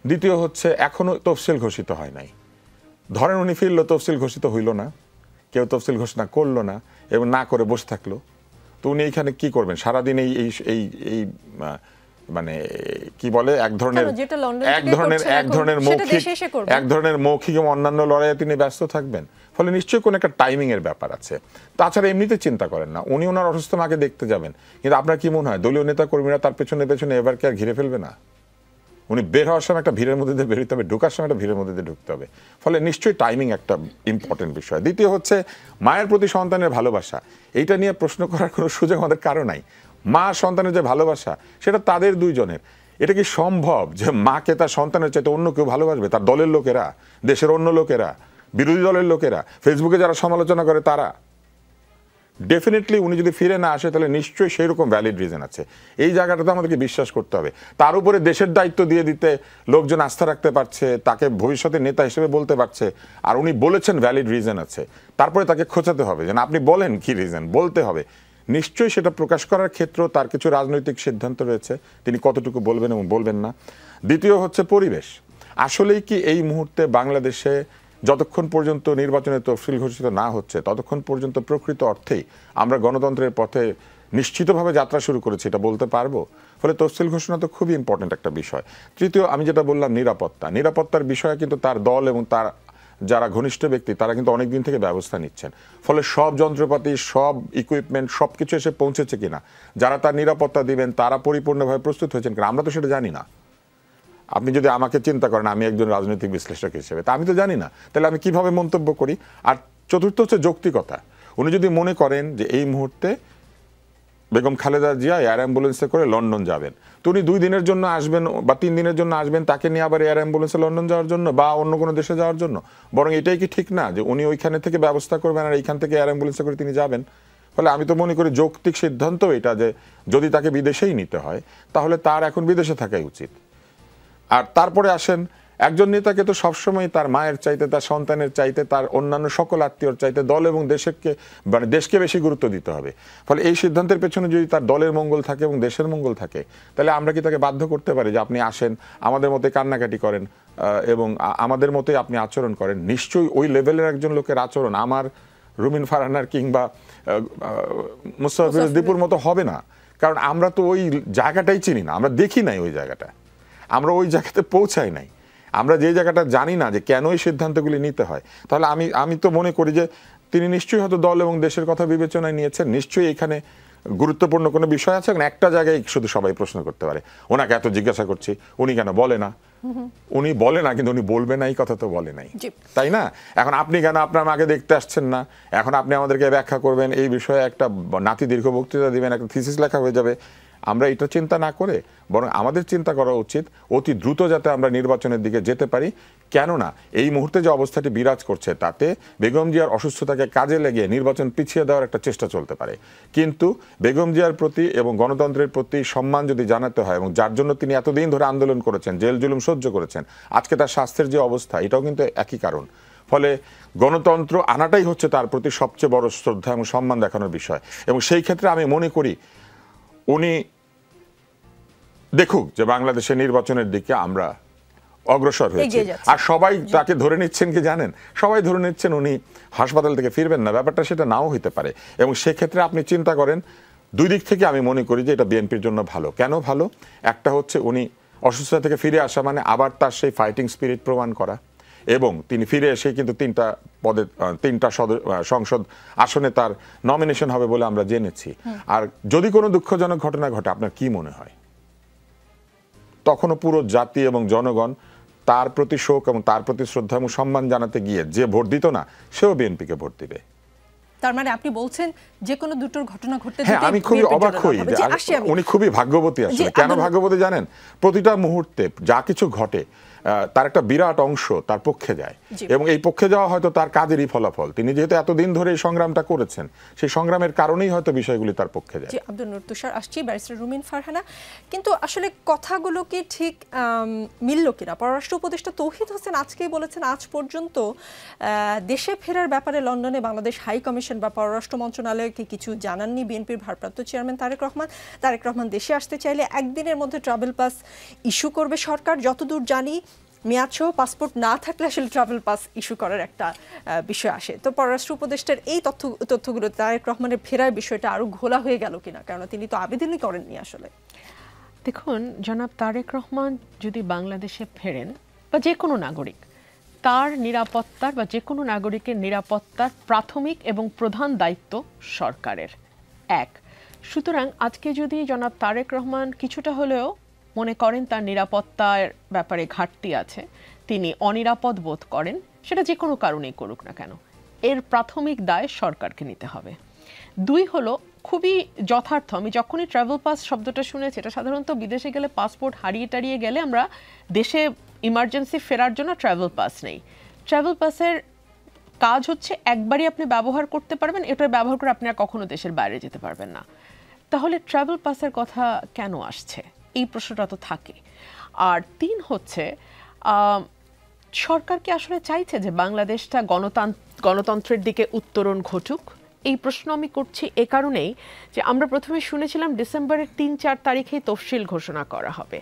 দ্বিতীয় হচ্ছে এখনো তফসিল ঘোষিত হয় নাই। ধরেন উনি ফিরলো, তফসিল ঘোষিত হইল না, কেউ তফসিল ঘোষণা করলো না এবং না করে বসে থাকলো, তো উনি এইখানে কি করবেন সারাদিন? এই মানে কি বলে এক ধরনের মৌখিক এবং অন্যান্য লড়াইয়ে তিনি ব্যস্ত থাকবেন। ফলে নিশ্চয়ই কোনো একটা টাইমিং এর ব্যাপার আছে। তাছাড়া এমনিতে চিন্তা করেন না, উনি ওনার অসুস্থ মাকে দেখতে যাবেন, কিন্তু আপনার কি মনে হয় দলীয় নেতা কর্মীরা তার পেছনে পেছনে এবার কি আর ঘিরে ফেলবে না? উনি বের হওয়ার সময় একটা ভিড়ের মধ্যে দিয়ে বেরোতে হবে, ঢোকার সময় একটা ভিড়ের মধ্যে দিয়ে ঢুকতে হবে। ফলে নিশ্চয়ই টাইমিং একটা ইম্পর্টেন্ট বিষয়। দ্বিতীয় হচ্ছে মায়ের প্রতি সন্তানের ভালোবাসা। এইটা নিয়ে প্রশ্ন করার কোনো সুযোগ আমাদের কারো নাই। মা সন্তানের যে ভালোবাসা সেটা তাদের দুইজনের। এটা কি সম্ভব যে মাকে তার সন্তানের চাইতে অন্য কেউ ভালোবাসবে? তার দলের লোকেরা, দেশের অন্য লোকেরা, বিরোধী দলের লোকেরা, ফেসবুকে যারা সমালোচনা করে তারা? ডেফিনেটলি উনি যদি ফিরে না আসে তাহলে নিশ্চয়ই সেই রকম ভ্যালিড রিজন আছে। এই জায়গাটাতে আমাদেরকে বিশ্বাস করতে হবে। তার উপরে দেশের দায়িত্ব দিয়ে দিতে লোকজন আস্থা রাখতে পারছে, তাকে ভবিষ্যতে নেতা হিসেবে বলতে পারছে, আর উনি বলেছেন ভ্যালিড রিজন আছে, তারপরে তাকে খোঁচাতে হবে যে না আপনি বলেন কি রিজন, বলতে হবে নিশ্চয়ই সেটা প্রকাশ করার ক্ষেত্রেও তার কিছু রাজনৈতিক সিদ্ধান্ত রয়েছে, তিনি কতটুকু বলবেন এবং বলবেন না। দ্বিতীয় হচ্ছে পরিবেশ। আসলেই কি এই মুহূর্তে বাংলাদেশে যতক্ষণ পর্যন্ত নির্বাচনের তফসিল ঘোষিত না হচ্ছে ততক্ষণ পর্যন্ত প্রকৃত অর্থেই আমরা গণতন্ত্রের পথে নিশ্চিতভাবে যাত্রা শুরু করেছি এটা বলতে পারবো? ফলে তফসিল ঘোষণা তো খুবই ইম্পর্টেন্ট একটা বিষয়। তৃতীয়, আমি যেটা বললাম নিরাপত্তার বিষয়ে কিন্তু তার দল এবং তার যারা ঘনিষ্ঠ ব্যক্তি তারা কিন্তু অনেক দিন থেকে ব্যবস্থা নিচ্ছেন। ফলে সব যন্ত্রপাতি, সব ইকুইপমেন্ট সব কিছু এসে পৌঁছেছে কিনা, যারা তার নিরাপত্তা দিবেন তারা পরিপূর্ণভাবে প্রস্তুত হয়েছেন কিনা, আমরা তো সেটা জানি না। আপনি যদি আমাকে চিন্তা করেন, আমি একজন রাজনৈতিক বিশ্লেষক হিসেবে, তা আমি তো জানি না, তাহলে আমি কিভাবে মন্তব্য করি? আর চতুর্থ হচ্ছে যৌক্তিকতা। উনি যদি মনে করেন যে এই মুহূর্তে বেগম খালেদা জিয়া এয়ার অ্যাম্বুলেন্সে করে লন্ডন যাবেন, তো উনি 2 দিনের জন্য আসবেন বা 3 দিনের জন্য আসবেন, তাকে নিয়ে আবার এয়ার অ্যাম্বুলেন্সে লন্ডন যাওয়ার জন্য বা অন্য কোনো দেশে যাওয়ার জন্য? বরং এটাই কি ঠিক না যে উনি ওইখানে থেকে ব্যবস্থা করবেন আর এইখান থেকে এয়ার অ্যাম্বুলেন্সে করে তিনি যাবেন? ফলে আমি তো মনে করি যৌক্তিক সিদ্ধান্ত এটা যে যদি তাকে বিদেশেই নিতে হয় তাহলে তার এখন বিদেশে থাকাই উচিত। আর তারপরে আসেন, একজন নেতাকে তো সবসময় তার মায়ের চাইতে, তার সন্তানের চাইতে, তার অন্যান্য সকল আত্মীয়র চাইতে দল এবং দেশকে বেশি গুরুত্ব দিতে হবে। ফলে এই সিদ্ধান্তের পেছনে যদি তার দলের মঙ্গল থাকে এবং দেশের মঙ্গল থাকে, তাহলে আমরা কি তাকে বাধ্য করতে পারি যে আপনি আসেন, আমাদের মতে কান্নাকাটি করেন এবং আমাদের মতোই আপনি আচরণ করেন? নিশ্চয়ই ওই লেভেলের একজন লোকের আচরণ আমার রুমিন ফারহানার কিংবা মুস্তাফিজ দীপুর মতো হবে না। কারণ আমরা তো ওই জায়গাটাই চিনি না, আমরা দেখি নাই ওই জায়গাটা, আমরা ওই জায়গাতে পৌঁছাই নাই, আমরা যে জায়গাটা জানি না যে কেন এই সিদ্ধান্তগুলি নিতে হয়। তাহলে আমি তো মনে করি যে তিনি নিশ্চয়ই হয়তো দল এবং দেশের কথা বিবেচনায় নিয়েছেন, নিশ্চয়ই এখানে গুরুত্বপূর্ণ কোনো বিষয় আছে। একটা জায়গায় শুধু সবাই প্রশ্ন করতে পারে, ওনাকে এত জিজ্ঞাসা করছি উনি কেন বলে না? উনি বলে না, কিন্তু উনি বলবে না এই কথা তো বলে নাই, তাই না? এখন আপনি কেন আপনার মাকে দেখতে আসছেন না? এখন আপনি আমাদেরকে ব্যাখ্যা করবেন, এই বিষয়ে একটা নাতি দীর্ঘ বক্তৃতা দিবেন, একটা থিসিস লেখা হয়ে যাবে। আমরা এটা চিন্তা না করে বরং আমাদের চিন্তা করা উচিত অতি দ্রুত যাতে আমরা নির্বাচনের দিকে যেতে পারি। কেননা এই মুহূর্তে যে অবস্থাটি বিরাজ করছে তাতে বেগম জিয়ার অসুস্থতাকে কাজে লাগিয়ে নির্বাচন পিছিয়ে দেওয়ার একটা চেষ্টা চলতে পারে। কিন্তু বেগম জিয়ার প্রতি এবং গণতন্ত্রের প্রতি সম্মান যদি জানাতে হয়, এবং যার জন্য তিনি এতদিন ধরে আন্দোলন করেছেন, জেল জুলুম সহ্য করেছেন, আজকে তার স্বাস্থ্যের যে অবস্থা এটাও কিন্তু একই কারণ। ফলে গণতন্ত্র আনাটাই হচ্ছে তার প্রতি সবচেয়ে বড় শ্রদ্ধা এবং সম্মান দেখানোর বিষয়। এবং সেই ক্ষেত্রে আমি মনে করি উনি দেখুক যে বাংলাদেশের নির্বাচনের দিকে আমরা অগ্রসর হয়েছি। আর সবাই তাকে ধরে নিচ্ছেন কি জানেন? সবাই ধরে নিচ্ছেন উনি হাসপাতাল থেকে ফিরবেন না। ব্যাপারটা সেটা নাও হতে পারে। এবং সেক্ষেত্রে আপনি চিন্তা করেন, 2 দিক থেকে আমি মনে করি যে এটা বিএনপির জন্য ভালো। কেন ভালো? একটা হচ্ছে উনি অসুস্থতা থেকে ফিরে আসা মানে আবার তার সেই ফাইটিং স্পিরিট প্রমাণ করা, এবং তিনি ফিরে এসে কিন্তু 3টা সংসদ আসনে তার নমিনেশন হবে বলে আমরা জেনেছি। আর যদি কোনো দুঃখজনক ঘটনা ঘটে, আপনার কি মনে হয়? তখনও পুরো জাতি এবং জনগণ তার প্রতি শোক এবং তার প্রতি শ্রদ্ধা এবং সম্মান জানাতে গিয়ে যে ভোট দিত না, সেও বিএনপিকে ভোট দিবে। তার মানে আপনি বলছেন যে কোনো দুটোর ঘটনা ঘটতে হ্যাঁ, আমি খুবই অবাক হই যে উনি খুবই ভাগ্যবতী। আসলে কেন ভাগ্যবতী জানেন? প্রতিটা মুহূর্তে যা কিছু ঘটে তার একটা বিরাট অংশ তার পক্ষে যায়, এবং এই পক্ষে যাওয়া হয়তো তার কাজেরই ফলাফল। তিনি যেহেতু এতদিন ধরে এই সংগ্রামটা করেছেন, সেই সংগ্রামের কারণেই হয়তো বিষয়গুলি তার পক্ষে যায়। আব্দুল নূর তুষার, আসছি ব্যারিস্টার রুমিন ফারহানা। কিন্তু আসলে কথাগুলো কি ঠিক মিলল কিনা? পররাষ্ট্র উপদেষ্টা তৌহিদ হোসেন আজকেই বলেছেন আজ পর্যন্ত দেশে ফেরার ব্যাপারে লন্ডনে বাংলাদেশ হাই কমিশন বা পররাষ্ট্র মন্ত্রণালয়কে কিছু জানাননি বিএনপির ভারপ্রাপ্ত চেয়ারম্যান তারেক রহমান দেশে আসতে চাইলে একদিনের মধ্যে ট্রাভেল পাস ইস্যু করবে সরকার। যতদূর জানি মেয়াদসহ পাসপোর্ট না থাকলে আসলে ট্রাভেল পাস ইস্যু করার একটা বিষয় আসে। তো পররাষ্ট্র উপদেষ্টার এই তথ্যগুলো তারেক রহমানের ফেরার বিষয়টা আরো ঘোলা হয়ে গেল কিনা? কারণ তিনি তো আবেদনই করেননি আসলে। দেখুন, জনাব তারেক রহমান যদি বাংলাদেশে ফেরেন, বা যে কোনো নাগরিক, তার নিরাপত্তার বা যে কোনো নাগরিকের নিরাপত্তার প্রাথমিক এবং প্রধান দায়িত্ব সরকারের। সুতরাং আজকে যদি জনাব তারেক রহমান কিছুটা হলেও মনে করেন তার নিরাপত্তার ব্যাপারে ঘাটতি আছে, তিনি অনিরাপদ বোধ করেন, সেটা যে কোনো কারণেই করুক না কেন, এর প্রাথমিক দায় সরকারকে নিতে হবে। 2 হলো খুবই যথার্থ। আমি যখনই ট্রাভেল পাস শব্দটা শুনেছি, এটা সাধারণত বিদেশে গেলে পাসপোর্ট হারিয়ে টারিয়ে গেলে আমরা দেশে ইমার্জেন্সি ফেরার জন্য ট্রাভেল পাস নেই। ট্রাভেল পাসের কাজ হচ্ছে একবারই আপনি ব্যবহার করতে পারবেন, এটা ব্যবহার করে আপনি আর কখনো দেশের বাইরে যেতে পারবেন না। তাহলে ট্রাভেল পাসের কথা কেন আসছে, এই প্রশ্নটা তো থাকে। আর 3 হচ্ছে সরকার কি আসলে চাইছে যে বাংলাদেশটা গণতন্ত্রের দিকে উত্তরণ ঘটুক? এই প্রশ্ন আমি করছি এ কারণেই যে আমরা প্রথমে শুনেছিলাম ডিসেম্বরের ৩-৪ তারিখেই তফসিল ঘোষণা করা হবে।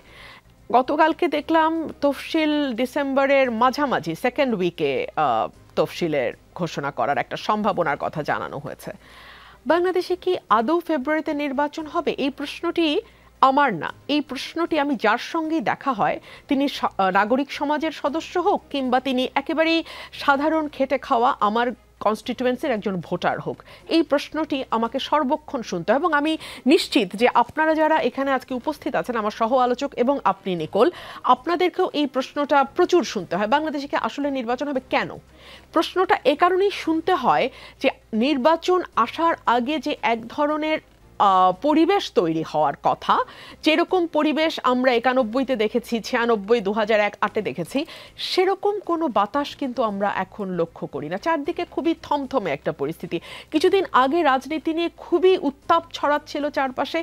গতকালকে দেখলাম তফসিল ডিসেম্বরের মাঝামাঝি সেকেন্ড উইকে তফসিলের ঘোষণা করার একটা সম্ভাবনার কথা জানানো হয়েছে। বাংলাদেশে কি আদৌ ফেব্রুয়ারিতে নির্বাচন হবে? এই প্রশ্নটি আমার না, এই প্রশ্নটি আমি যার সঙ্গেই দেখা হয়, তিনি নাগরিক সমাজের সদস্য হোক কিংবা তিনি একেবারেই সাধারণ খেটে খাওয়া আমার কনস্টিটিউয়েন্সির একজন ভোটার হোক, এই প্রশ্নটি আমাকে সর্বক্ষণ শুনতে হয়। এবং আমি নিশ্চিত যে আপনারা যারা এখানে আজকে উপস্থিত আছেন, আমার সহ আলোচক এবং আপনি নিকোল, আপনাদেরকেও এই প্রশ্নটা প্রচুর শুনতে হয়, বাংলাদেশে কি আসলে নির্বাচন হবে? কেন? প্রশ্নটা এ কারণেই শুনতে হয় যে নির্বাচন আসার আগে যে এক ধরনের পরিবেশ তৈরি হওয়ার কথা, যেরকম পরিবেশ আমরা 91-তে দেখেছি, 96, 2001-8-এ দেখেছি, সেরকম কোনো বাতাস কিন্তু আমরা এখন লক্ষ্য করি না। চারদিকে খুবই থমথমে একটা পরিস্থিতি। কিছুদিন আগে রাজনীতি নিয়ে খুবই উত্তাপ ছড়াচ্ছিল চারপাশে,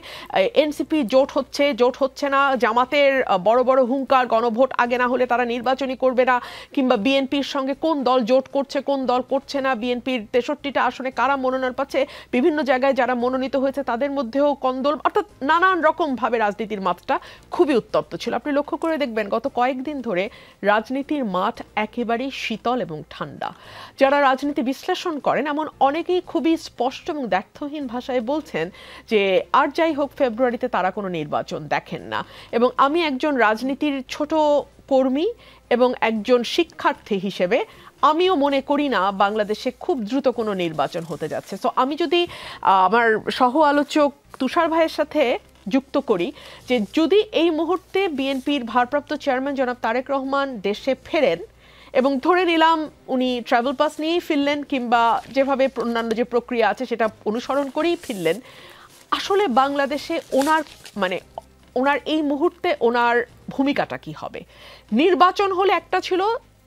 এনসিপি জোট হচ্ছে না, জামাতের বড় বড় হুঙ্কার, গণভোট আগে না হলে তারা নির্বাচনই করবে না, কিংবা বিএনপির সঙ্গে কোন দল জোট করছে কোন দল করছে না, বিএনপির 63টা আসনে কারা মনোনয়ন পাচ্ছে, বিভিন্ন জায়গায় যারা মনোনীত হয়েছে তাদের মধ্যেও কন্দল, অর্থাৎ নানান রকম ভাবে রাজনীতির মাঠটা খুবই উত্তপ্ত ছিল। আপনি লক্ষ্য করে দেখবেন গত কয়েকদিন ধরে রাজনীতির মাঠ একেবারেই শীতল এবং ঠান্ডা। যারা রাজনীতি বিশ্লেষণ করেন এমন অনেকেই খুবই স্পষ্ট এবং দ্ব্যর্থহীন ভাষায় বলছেন যে আর যাই হোক ফেব্রুয়ারিতে তারা কোনো নির্বাচন দেখেন না। এবং আমি একজন রাজনীতির ছোট কর্মী এবং একজন শিক্ষার্থী হিসেবে আমিও মনে করি না বাংলাদেশে খুব দ্রুত কোনো নির্বাচন হতে যাচ্ছে। সো আমি যদি আমার সহ আলোচক তুষার ভাইয়ের সাথে যুক্ত করি যে যদি এই মুহূর্তে বিএনপির ভারপ্রাপ্ত চেয়ারম্যান জনাব তারেক রহমান দেশে ফেরেন এবং ধরে নিলাম উনি ট্রাভেল পাস নিয়েই ফিরলেন কিংবা যেভাবে অন্যান্য যে প্রক্রিয়া আছে সেটা অনুসরণ করেই ফিরলেন, আসলে বাংলাদেশে ওনার এই মুহূর্তে ওনার ভূমিকাটা কি হবে? নির্বাচন হলে একটা ছিল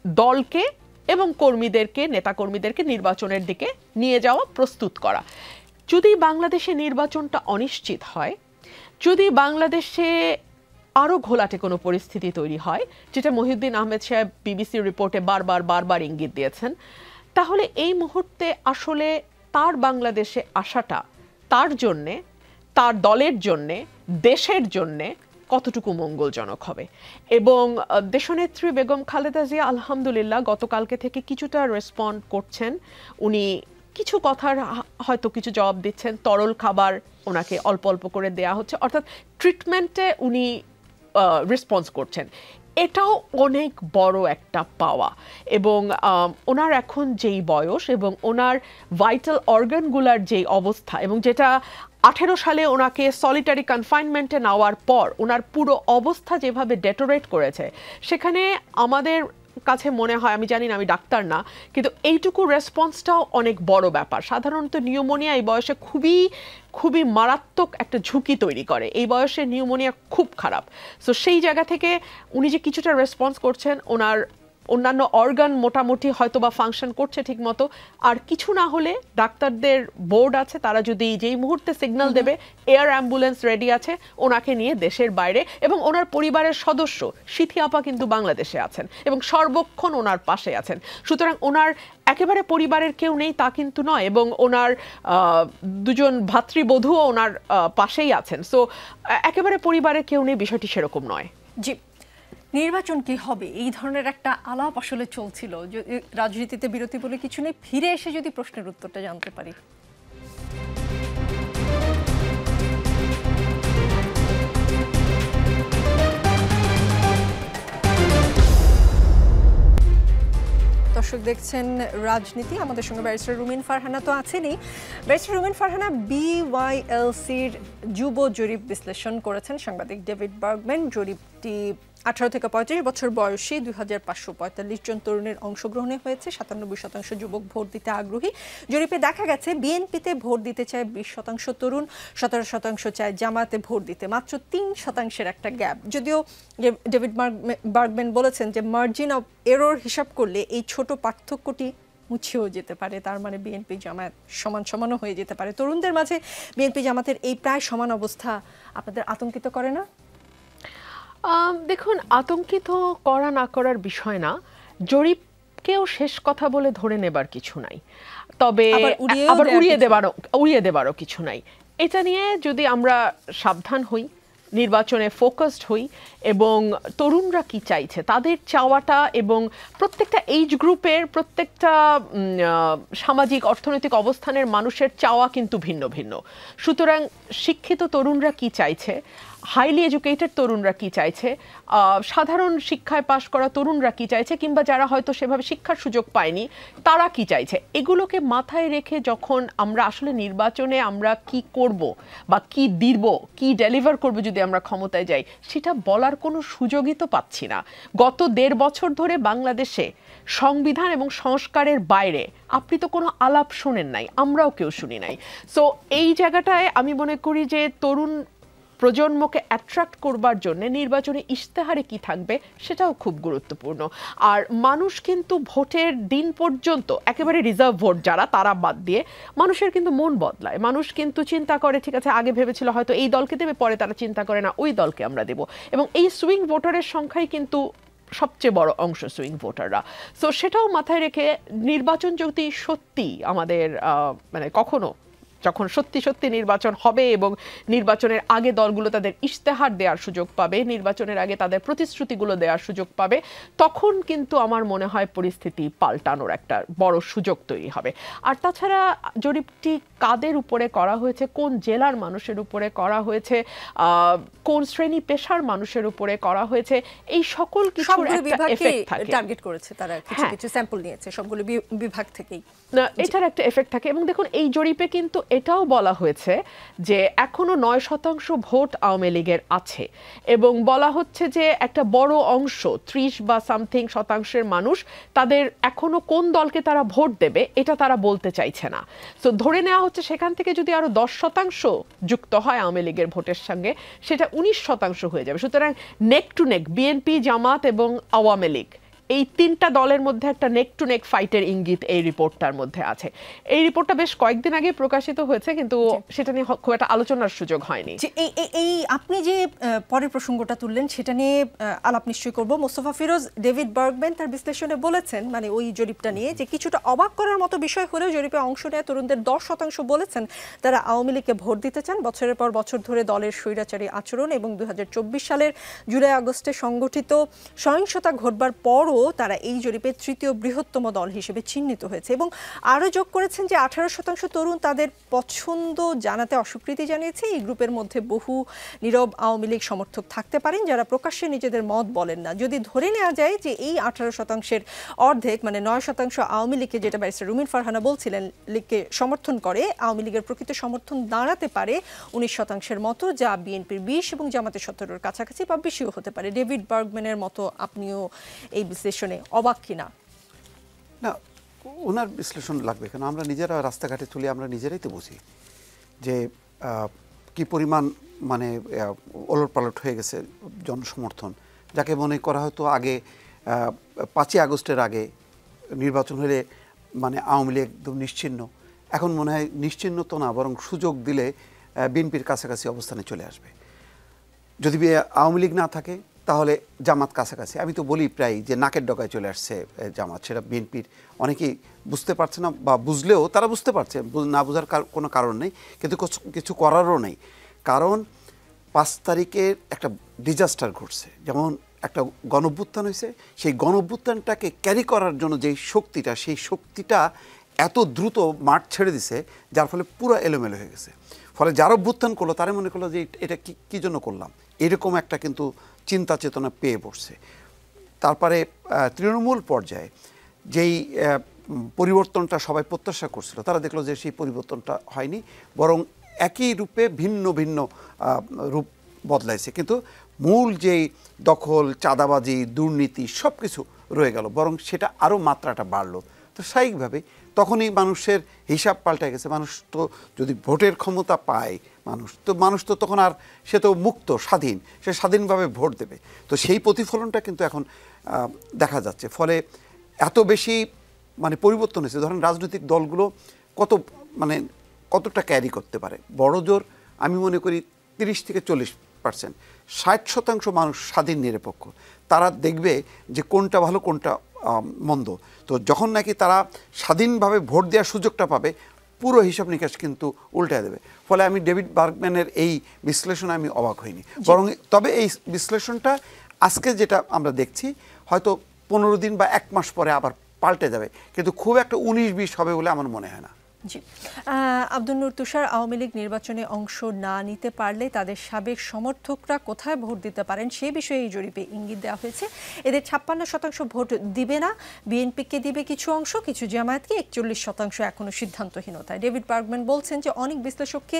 দলকে এবং কর্মীদেরকে, নেতাকর্মীদেরকে নির্বাচনের দিকে নিয়ে যাওয়া, প্রস্তুত করা। যদি বাংলাদেশে নির্বাচনটা অনিশ্চিত হয়, যদি বাংলাদেশে আরও ঘোলাটে কোনো পরিস্থিতি তৈরি হয়, যেটা মহিউদ্দিন আহমেদ সাহেব বিবিসির রিপোর্টে বারবার ইঙ্গিত দিয়েছেন, তাহলে এই মুহূর্তে আসলে তার বাংলাদেশে আসাটা তার জন্যে, তার দলের জন্যে, দেশের জন্যে কতটুকু মঙ্গলজনক হবে। এবং দেশনেত্রী বেগম খালেদা জিয়া আলহামদুলিল্লাহ গতকালকে থেকে কিছুটা রেসপন্ড করছেন। উনি কিছু কথার হয়তো কিছু জবাব দিচ্ছেন, তরল খাবার ওনাকে অল্প অল্প করে দেয়া হচ্ছে, অর্থাৎ ট্রিটমেন্টে উনি রেসপন্স করছেন। এটাও অনেক বড় একটা পাওয়া। এবং ওনার এখন যেই বয়স এবং ওনার ভাইটাল অর্গানগুলার যেই অবস্থা, এবং যেটা 18 সালে ওনাকে সলিটারি কনফাইনমেন্টে নেওয়ার পর ওনার পুরো অবস্থা যেভাবে ডেটোরেট করেছে, সেখানে আমাদের কাছে মনে হয়, আমি জানি না, আমি ডাক্তার না, কিন্তু এইটুকু রেসপন্সটাও অনেক বড় ব্যাপার। সাধারণত নিউমোনিয়া এই বয়সে খুবই মারাত্মক একটা ঝুঁকি তৈরি করে, এই বয়সে নিউমোনিয়া খুব খারাপ। সো সেই জায়গা থেকে উনি যে কিছুটা রেসপন্স করছেন, ওনার অন্যান্য অর্গান মোটামুটি হয়তো বা ফাংশন করছে ঠিক মতো, আর কিছু না হলে ডাক্তারদের বোর্ড আছে, তারা যদি যেই মুহূর্তে সিগন্যাল দেবে এয়ার অ্যাম্বুলেন্স রেডি আছে ওনাকে নিয়ে দেশের বাইরে, এবং ওনার পরিবারের সদস্য সিথি আপা কিন্তু বাংলাদেশে আছেন এবং সর্বক্ষণ ওনার পাশে আছেন। সুতরাং ওনার একেবারে পরিবারের কেউ নেই তা কিন্তু নয়, এবং ওনার দুজন ভাতৃবধূও ওনার পাশেই আছেন। সো একেবারে পরিবারের কেউ নেই বিষয়টি সেরকম নয়। জি, নির্বাচন কি হবে এই ধরনের একটা আলাপ আসলে চলছিল। রাজনীতিতে বিরতি বলে কিছু নেই, ফিরে এসে যদি প্রশ্নের উত্তরটা জানতে পারি। দর্শক দেখছেন রাজনীতি, আমাদের সঙ্গে ব্যারিস্টার রুমিন ফারহানা তো আছেনই। ব্যারিস্টার রুমিন ফারহানা BYLCর যুব জরিপ বিশ্লেষণ করেছেন সাংবাদিক ডেভিড বার্গম্যান। জরিপটি 18 থেকে 35 বছর বয়সী 2545 জন তরুণের অংশগ্রহণে হয়েছে। 97% যুবক ভোট দিতে আগ্রহী। জরিপে দেখা গেছে বিএনপিতে ভোট দিতে চায় 20% তরুণ, 17% চায় জামাতে ভোট দিতে, মাত্র 3% একটা গ্যাপ। যদিও ডেভিড বার্গম্যান বলেছেন যে মার্জিন অফ এরর হিসাব করলে এই ছোট পার্থক্যটি মুছেও যেতে পারে, তার মানে বিএনপি জামায়াত সমানও হয়ে যেতে পারে। তরুণদের মাঝে বিএনপি জামাতের এই প্রায় সমান অবস্থা আপনাদের আতঙ্কিত করে না? দেখুন, আতঙ্কিত করা না করার বিষয় না, জরিপকেও শেষ কথা বলে ধরে নেবার কিছু নাই। তবে আবার উড়িয়ে দেবারও কিছু নাই। এটা নিয়ে যদি আমরা সাবধান হই, নির্বাচনে ফোকাসড হই এবং তরুণরা কি চাইছে তাদের চাওয়াটা, এবং প্রত্যেকটা এইজ গ্রুপের প্রত্যেকটা সামাজিক অর্থনৈতিক অবস্থানের মানুষের চাওয়া কিন্তু ভিন্ন ভিন্ন। সুতরাং শিক্ষিত তরুণরা কি চাইছে, হাইলি এডুকেটেড তরুণরা কি চাইছে, সাধারণ শিক্ষায় পাশ করা তরুণরা কি চাইছে, কিংবা যারা হয়তো সেভাবে শিক্ষার সুযোগ পায়নি তারা কি চাইছে, এগুলোকে মাথায় রেখে যখন আমরা আসলে নির্বাচনে আমরা কি করব বা কি দিব, কি ডেলিভার করব যদি আমরা ক্ষমতায় যাই, সেটা বলার কোনো সুযোগই তো পাচ্ছি না। গত 1.5 বছর ধরে বাংলাদেশে সংবিধান এবং সংস্কারের বাইরে আপনি তো কোনো আলাপ শোনেন নাই, আমরাও কেউ শুনি নাই। সো এই জায়গাটায় আমি মনে করি যে তরুণ প্রজন্মকে অ্যাট্রাক্ট করবার জন্য নির্বাচনে ইশতেহারে কি থাকবে সেটাও খুব গুরুত্বপূর্ণ। আর মানুষ কিন্তু ভোটের দিন পর্যন্ত একেবারে রিজার্ভ ভোট যারা, তারা বাদ দিয়ে মানুষের কিন্তু মন বদলায়। মানুষ কিন্তু চিন্তা করে, ঠিক আছে আগে ভেবেছিল হয়তো এই দলকে দেবে, পরে তারা চিন্তা করে না ওই দলকে আমরা দেব। এবং এই সুইং ভোটারের সংখ্যাই কিন্তু সবচেয়ে বড় অংশ সুইং ভোটাররা। সো সেটাও মাথায় রেখে নির্বাচন যদি সত্যি আমাদের মানে কখনো যখন সত্যি সত্যি নির্বাচন হবে এবং নির্বাচনের আগে দলগুলো তাদের ইশতেহার দেওয়ার সুযোগ পাবে, নির্বাচনের আগে তাদের প্রতিশ্রুতিগুলো দেওয়ার সুযোগ পাবে, তখন কিন্তু আমার মনে হয় পরিস্থিতি পাল্টানোর একটা বড় সুযোগ তৈরি হবে। আর তাছাড়া জরিপটি কাদের উপরে করা হয়েছে, কোন জেলার মানুষের উপরে করা হয়েছে, কোন শ্রেণী পেশার মানুষের উপরে করা হয়েছে, এই সকল কিছুর একটা এফেক্ট থাকে। টার্গেট করেছে তারা, কিছু কিছু স্যাম্পল নিয়েছে সবগুলো বিভাগ থেকেই, এটার একটা এফেক্ট থাকে। এবং দেখুন এই জরিপে কিন্তু এটাও বলা হয়েছে যে এখনো 9% ভোট আওয়ামী লীগের আছে, এবং বলা হচ্ছে যে একটা বড় অংশ 30 বা সামথিং শতাংশের মানুষ তাদের এখনো কোন দলকে তারা ভোট দেবে এটা তারা বলতে চাইছে না। তো ধরে নেওয়া হচ্ছে সেখান থেকে যদি আরো 10% যুক্ত হয় আওয়ামী লীগের ভোটের সঙ্গে, সেটা 19% হয়ে যাবে। সুতরাং নেক টু নেক বিএনপি, জামাত এবং আওয়ামী লীগ, এই 3টা দলের মধ্যে একটা নেক টু নেক ফাইটের ইঙ্গিত এই রিপোর্টটার মধ্যে আছে। এই রিপোর্টটা বেশ কয়েকদিন আগে প্রকাশিত হয়েছে, কিন্তু সেটা নিয়ে খুব একটা আলোচনার সুযোগ হয়নি। এই আপনি যে পরের প্রসঙ্গটা তুললেন সেটা নিয়ে আলাপ নিশ্চয়ই করব। মোস্তফা ফিরোজ, ডেভিড বার্গম্যান তার বিশ্লেষণে বলেছেন, মানে ওই জরিপটা নিয়ে, যে কিছুটা অবাক করার মতো বিষয় হলেও জরিপে অংশ নেওয়া তরুণদের 10% বলেছেন তারা আওয়ামী লীগকে ভোট দিতে চান। বছরের পর বছর ধরে দলের স্বৈরাচারী আচরণ এবং 2024 সালের জুলাই আগস্টে সংগঠিত সহিংসতা ঘটবার পরও তারা এই জরিপে 3য় বৃহত্তম দল হিসেবে চিহ্নিত হয়েছে। এবং আরও যোগ করেছেন যে 18% তরুণ তাদের পছন্দ জানাতে অস্বীকৃতি জানিয়েছে। এই গ্রুপের মধ্যে বহু নীরব আওয়ামী লীগ সমর্থক থাকতে পারেন যারা প্রকাশ্যে নিজেদের মত বলেন না। যদি ধরে নেওয়া যায় যে এই 18%-এর অর্ধেক, মানে 9% আওয়ামী লীগকে, যেটা ব্যারিস্টার রুমিন ফারহানা বলছিলেন, লীগকে সমর্থন করে, আওয়ামী লীগের প্রকৃত সমর্থন দাঁড়াতে পারে 19%-এর মতো, যা বিএনপির 20 এবং জামাতের 17-এর কাছাকাছি বা বেশিও হতে পারে। ডেভিড বার্গম্যানের মতো আপনিও এই বিশ্লেষণে অবাক কিনা? না, ওনার বিশ্লেষণ লাগবে কেন? আমরা নিজেরা রাস্তাঘাটে চলে আমরা নিজেরাই তো বুঝি যে কি পরিমাণ মানে ওলটপালট হয়ে গেছে জনসমর্থন। যাকে মনে করা হতো আগে 5ই আগস্টের আগে নির্বাচন হলে মানে আওয়ামী লীগ একদম নিশ্চিহ্ন, এখন মনে হয় নিশ্চিহ্ন তো না, বরং সুযোগ দিলে বিএনপির কাছাকাছি অবস্থানে চলে আসবে। যদি আওয়ামী লীগ না থাকে তাহলে জামাত কাছাকাছি। আমি তো বলি প্রায় যে নাকের ডগায় চলে আসছে জামাত। সেটা বিএনপির অনেকেই বুঝতে পারছে না, বা বুঝলেও তারা বুঝতে পারছে, না বোঝার কোনো কারণ নেই, কিন্তু কিছু করারও নেই। কারণ 5 তারিখের একটা ডিজাস্টার ঘটছে, যেমন একটা গণঅভ্যুত্থান হয়েছে, সেই গণঅভ্যুত্থানটাকে ক্যারি করার জন্য যেই শক্তিটা, সেই শক্তিটা এত দ্রুত মাঠ ছেড়ে দিছে, যার ফলে পুরো এলোমেলো হয়ে গেছে। ফলে যারা অভ্যুত্থান করলো তারা মনে করলো যে এটা কী জন্য করলাম, এরকম একটা কিন্তু চিন্তা চেতনা পেয়ে পড়ছে। তারপরে তৃণমূল পর্যায়ে যেই পরিবর্তনটা সবাই প্রত্যাশা করছিল, তারা দেখলো যে সেই পরিবর্তনটা হয়নি, বরং একই রূপে ভিন্ন ভিন্ন রূপ বদলাইছে। কিন্তু মূল যেই দখল, চাঁদাবাজি, দুর্নীতি সব কিছু রয়ে গেল, বরং সেটা আরও মাত্রাটা বাড়লো। তো স্বাভাবিকভাবে তখনই মানুষের হিসাব পাল্টে গেছে। মানুষ তো যদি ভোটের ক্ষমতা পায়, মানুষ তো তখন আর, সে তো মুক্ত, স্বাধীন, সে স্বাধীনভাবে ভোট দেবে। তো সেই প্রতিফলনটা কিন্তু এখন দেখা যাচ্ছে। ফলে এত বেশি মানে পরিবর্তন হয়েছে। ধরেন রাজনৈতিক দলগুলো কতটা ক্যারি করতে পারে, বড় জোর আমি মনে করি 30 থেকে 40%। 60% মানুষ স্বাধীন নিরপেক্ষ, তারা দেখবে যে কোনটা ভালো কোনটা মন্দ। তো যখন নাকি তারা স্বাধীনভাবে ভোট দেওয়ার সুযোগটা পাবে, পুরো হিসাব নিকাশ কিন্তু উল্টায় দেবে। ফলে আমি ডেভিড বার্গম্যানের এই বিশ্লেষণে আমি অবাক হইনি, বরং তবে এই বিশ্লেষণটা আজকে যেটা আমরা দেখছি হয়তো 15 দিন বা 1 মাস পরে আবার পাল্টে যাবে, কিন্তু খুব একটা 19-20 হবে বলে আমার মনে হয় না। জি, আব্দুল নূর তুষার, আওয়ামী লীগ নির্বাচনে অংশ না নিতে পারলে তাদের সাবেক সমর্থকরা কোথায় ভোট দিতে পারেন সে বিষয়ে এই জরিপে ইঙ্গিত দেওয়া হয়েছে। এদের 56% ভোট দিবে না, বিএনপিকে দিবে কিছু অংশ, কিছু জামায়াতকে, 41% এখনো সিদ্ধান্তহীনতায়। ডেভিড বার্গম্যান বলছেন যে অনেক বিশ্লেষককে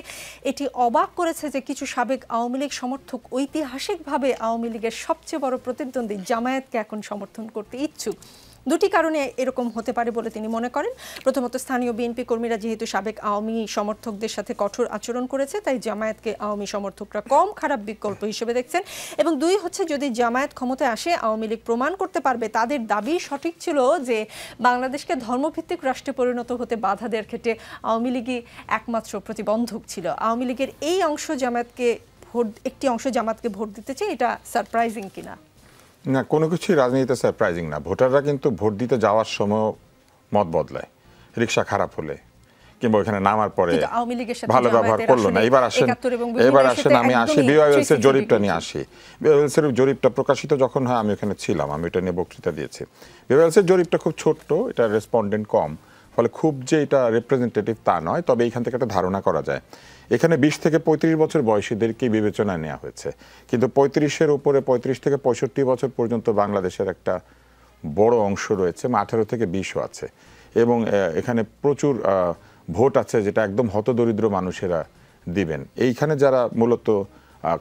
এটি অবাক করেছে যে কিছু সাবেক আওয়ামী লীগ সমর্থক ঐতিহাসিকভাবে আওয়ামী লীগের সবচেয়ে বড় প্রতিদ্বন্দ্বী জামায়াতকে এখন সমর্থন করতে ইচ্ছুক। দুটি কারণে এরকম হতে পারে বলে তিনি মনে করেন। প্রথমত, স্থানীয় বিএনপি কর্মীরা যেহেতু সাবেক আওয়ামী সমর্থকদের সাথে কঠোর আচরণ করেছে, তাই জামায়াতকে আওয়ামী সমর্থকরা কম খারাপ বিকল্প হিসেবে দেখছেন। এবং দুই হচ্ছে, যদি জামায়াত ক্ষমতায় আসে, আওয়ামী লীগ প্রমাণ করতে পারবে তাদের দাবি সঠিক ছিল যে বাংলাদেশকে ধর্মভিত্তিক রাষ্ট্রে পরিণত হতে বাধা দেওয়ার ক্ষেত্রে আওয়ামী লীগই একমাত্র প্রতিবন্ধক ছিল। আওয়ামী লীগের এই অংশ জামায়াতকে একটি অংশ জামায়াতকে ভোট দিতে চায়, এটা সারপ্রাইজিং কিনা? না, কোনো কিছুই রাজনীতিতে সারপ্রাইজিং না। ভোটাররা কিন্তু ভোট দিতে যাওয়ার সময় মত বদলায়, রিক্সা খারাপ হলে কিংবা ওখানে নামার পরে ভালো ব্যবহার করলো না। এবার আসেন আমি আসি বিওয়াইএলসের জরিপটা নিয়ে আসি। বিওয়াইএলসের জরিপটা প্রকাশিত যখন হয় আমি ওখানে ছিলাম, আমি এটা নিয়ে বক্তৃতা দিয়েছি। বিওয়াইএলসের জরিপটা খুব ছোট্ট, এটা রেসপন্ডেন্ট কম, ফলে খুব যে এটা রিপ্রেজেন্টেটিভ তা নয়। তবে এইখান থেকে একটা ধারণা করা যায়, এখানে 20 থেকে 35 বছর বয়সীদেরকে বিবেচনায় নেওয়া হয়েছে, কিন্তু 35-এর উপরে 35 থেকে 65 বছর পর্যন্ত বাংলাদেশের একটা বড় অংশ রয়েছে, 18 থেকে 20ও আছে। এবং এখানে প্রচুর ভোট আছে যেটা একদম হতদরিদ্র মানুষেরা দিবেন। এইখানে যারা মূলত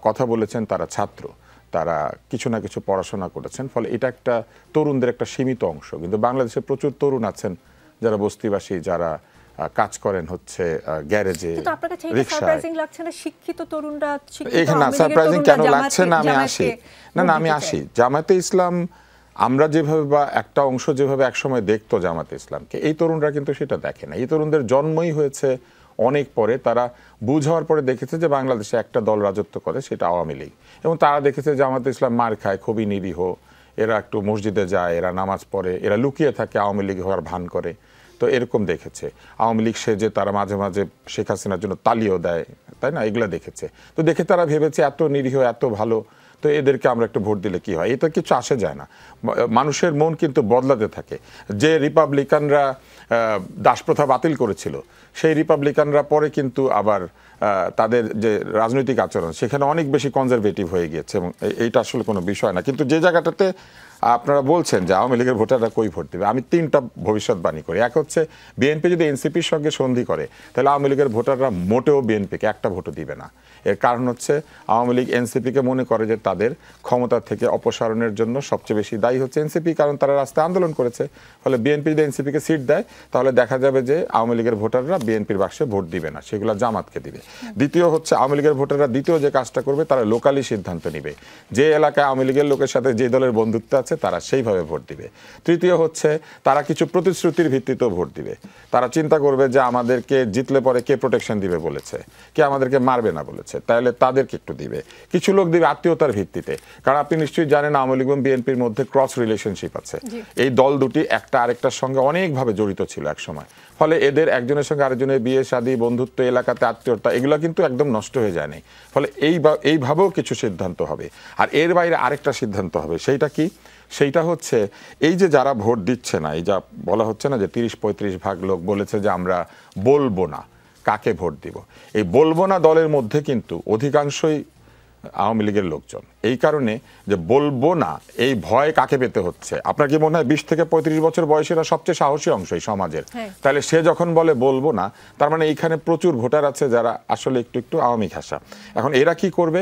কথা বলেছেন তারা ছাত্র, তারা কিছু না কিছু পড়াশোনা করেছেন, ফলে এটা একটা তরুণদের একটা সীমিত অংশ। কিন্তু বাংলাদেশে প্রচুর তরুণ আছেন যারা বস্তিবাসী, যারা কাজ করেন হচ্ছে গ্যারেজে, রিকশায়। শিক্ষিত তরুণরা এখানে সারপ্রাইজিং কেন লাগছে না, আমি আসি। জামায়াতে ইসলাম আমরা যেভাবে বা একটা অংশ যেভাবে একসময় দেখতো জামায়াতে ইসলামকে, এই তরুণরা কিন্তু সেটা দেখে না। এই তরুণদের জন্মই হয়েছে অনেক পরে, তারা বুঝ হওয়ার পরে দেখেছে যে বাংলাদেশে একটা দল রাজত্ব করে, সেটা আওয়ামী লীগ। এবং তারা দেখেছে জামায়াতে ইসলাম মার খায়, খুবই নিরীহ, এরা একটু মসজিদে যায়, এরা নামাজ পড়ে, এরা লুকিয়ে থাকে, আওয়ামী লীগ হওয়ার ভান করে। তো এরকম দেখেছে আওয়ামী লীগ সেজে তারা মাঝে মাঝে শেখ হাসিনার জন্য তালিও দেয়, তাই না, এগুলো দেখেছে। তো দেখে তারা ভেবেছে এত নিরীহ, এত ভালো, তো এদেরকে আমরা একটু ভোট দিলে কি হয়, এটা কিছু আসে যায় না। মানুষের মন কিন্তু বদলাতে থাকে। যে রিপাবলিকানরা দাসপ্রথা বাতিল করেছিল, সেই রিপাবলিকানরা পরে কিন্তু আবার তাদের যে রাজনৈতিক আচরণ সেখানে অনেক বেশি কনজারভেটিভ হয়ে গিয়েছে, এবং এইটা আসলে কোনো বিষয় না। কিন্তু যে জায়গাটাতে আপনারা বলছেন যে আওয়ামী লীগের ভোটাররা কই ভোট দেবে, আমি 3টা ভবিষ্যৎবাণী করি। এক হচ্ছে, বিএনপি যদি এনসিপির সঙ্গে সন্ধি করে তাহলে আওয়ামী লীগের ভোটাররা মোটেও বিএনপিকে একটা ভোটও দিবে না। এর কারণ হচ্ছে আওয়ামী লীগ এনসিপিকে মনে করে যে তাদের ক্ষমতা থেকে অপসারণের জন্য সবচেয়ে বেশি দায়ী হচ্ছে এনসিপি, কারণ তারা রাস্তায় আন্দোলন করেছে। ফলে বিএনপি যদি এনসিপিকে সিট দেয় তাহলে দেখা যাবে যে আওয়ামী লীগের ভোটাররা বিএনপির বাক্সে ভোট দিবে না, সেগুলো জামাতকে দিবে। দ্বিতীয় হচ্ছে, আওয়ামী লীগের ভোটাররা দ্বিতীয় যে কাজটা করবে, তারা লোকালি সিদ্ধান্ত নিবে, যে এলাকায় আওয়ামী লীগের লোকের সাথে যে দলের বন্ধুত্ব আছে তারা সেইভাবে ভোট দিবে। তৃতীয় হচ্ছে, তারা কিছু প্রতিশ্রুতির ভিত্তিতেও ভোট দিবে। তারা চিন্তা করবে যে আমাদেরকে জিতলে পরে কে প্রোটেকশন দিবে বলেছে, কে আমাদেরকে মারবে না বলেছে, তাহলে তাদেরকে একটু দিবে। কিছু লোক দিবে আত্মীয়তার ভিত্তিতে, কারণ আপনি নিশ্চয়ই জানেন আওয়ামী লীগ এবং বিএনপির মধ্যে ক্রস রিলেশনশিপ আছে। এই দল দুটি একটা আরেকটার সঙ্গে অনেকভাবে জড়িত ছিল এক সময়। ফলে এদের একজনের সঙ্গে আরেকজনের বিয়ে শাদী, বন্ধুত্ব, এলাকাতে আত্মীয়তা, এগুলো কিন্তু একদম নষ্ট হয়ে যায়নি। ফলে এইভাবেও কিছু সিদ্ধান্ত হবে। আর এর বাইরে আরেকটা সিদ্ধান্ত হবে, সেইটা কি? সেইটা হচ্ছে, এই যে যারা ভোট দিচ্ছে না, এই যা বলা হচ্ছে না যে 30-35 ভাগ লোক বলেছে যে আমরা বলবো না কাকে ভোট দিব, এই বলবো না দলের মধ্যে কিন্তু অধিকাংশই আওয়ামী লীগের লোকজন। এই কারণে যে বলবো না, এই ভয় কাকে পেতে হচ্ছে? আপনার কি মনে হয় 20 থেকে 35 বছর বয়সীরা সবচেয়ে সাহসী অংশ এই সমাজের? তাহলে সে যখন বলে বলবো না, তার মানে এইখানে প্রচুর ভোটার আছে যারা আসলে একটু আওয়ামী ঘাসা। এখন এরা কি করবে?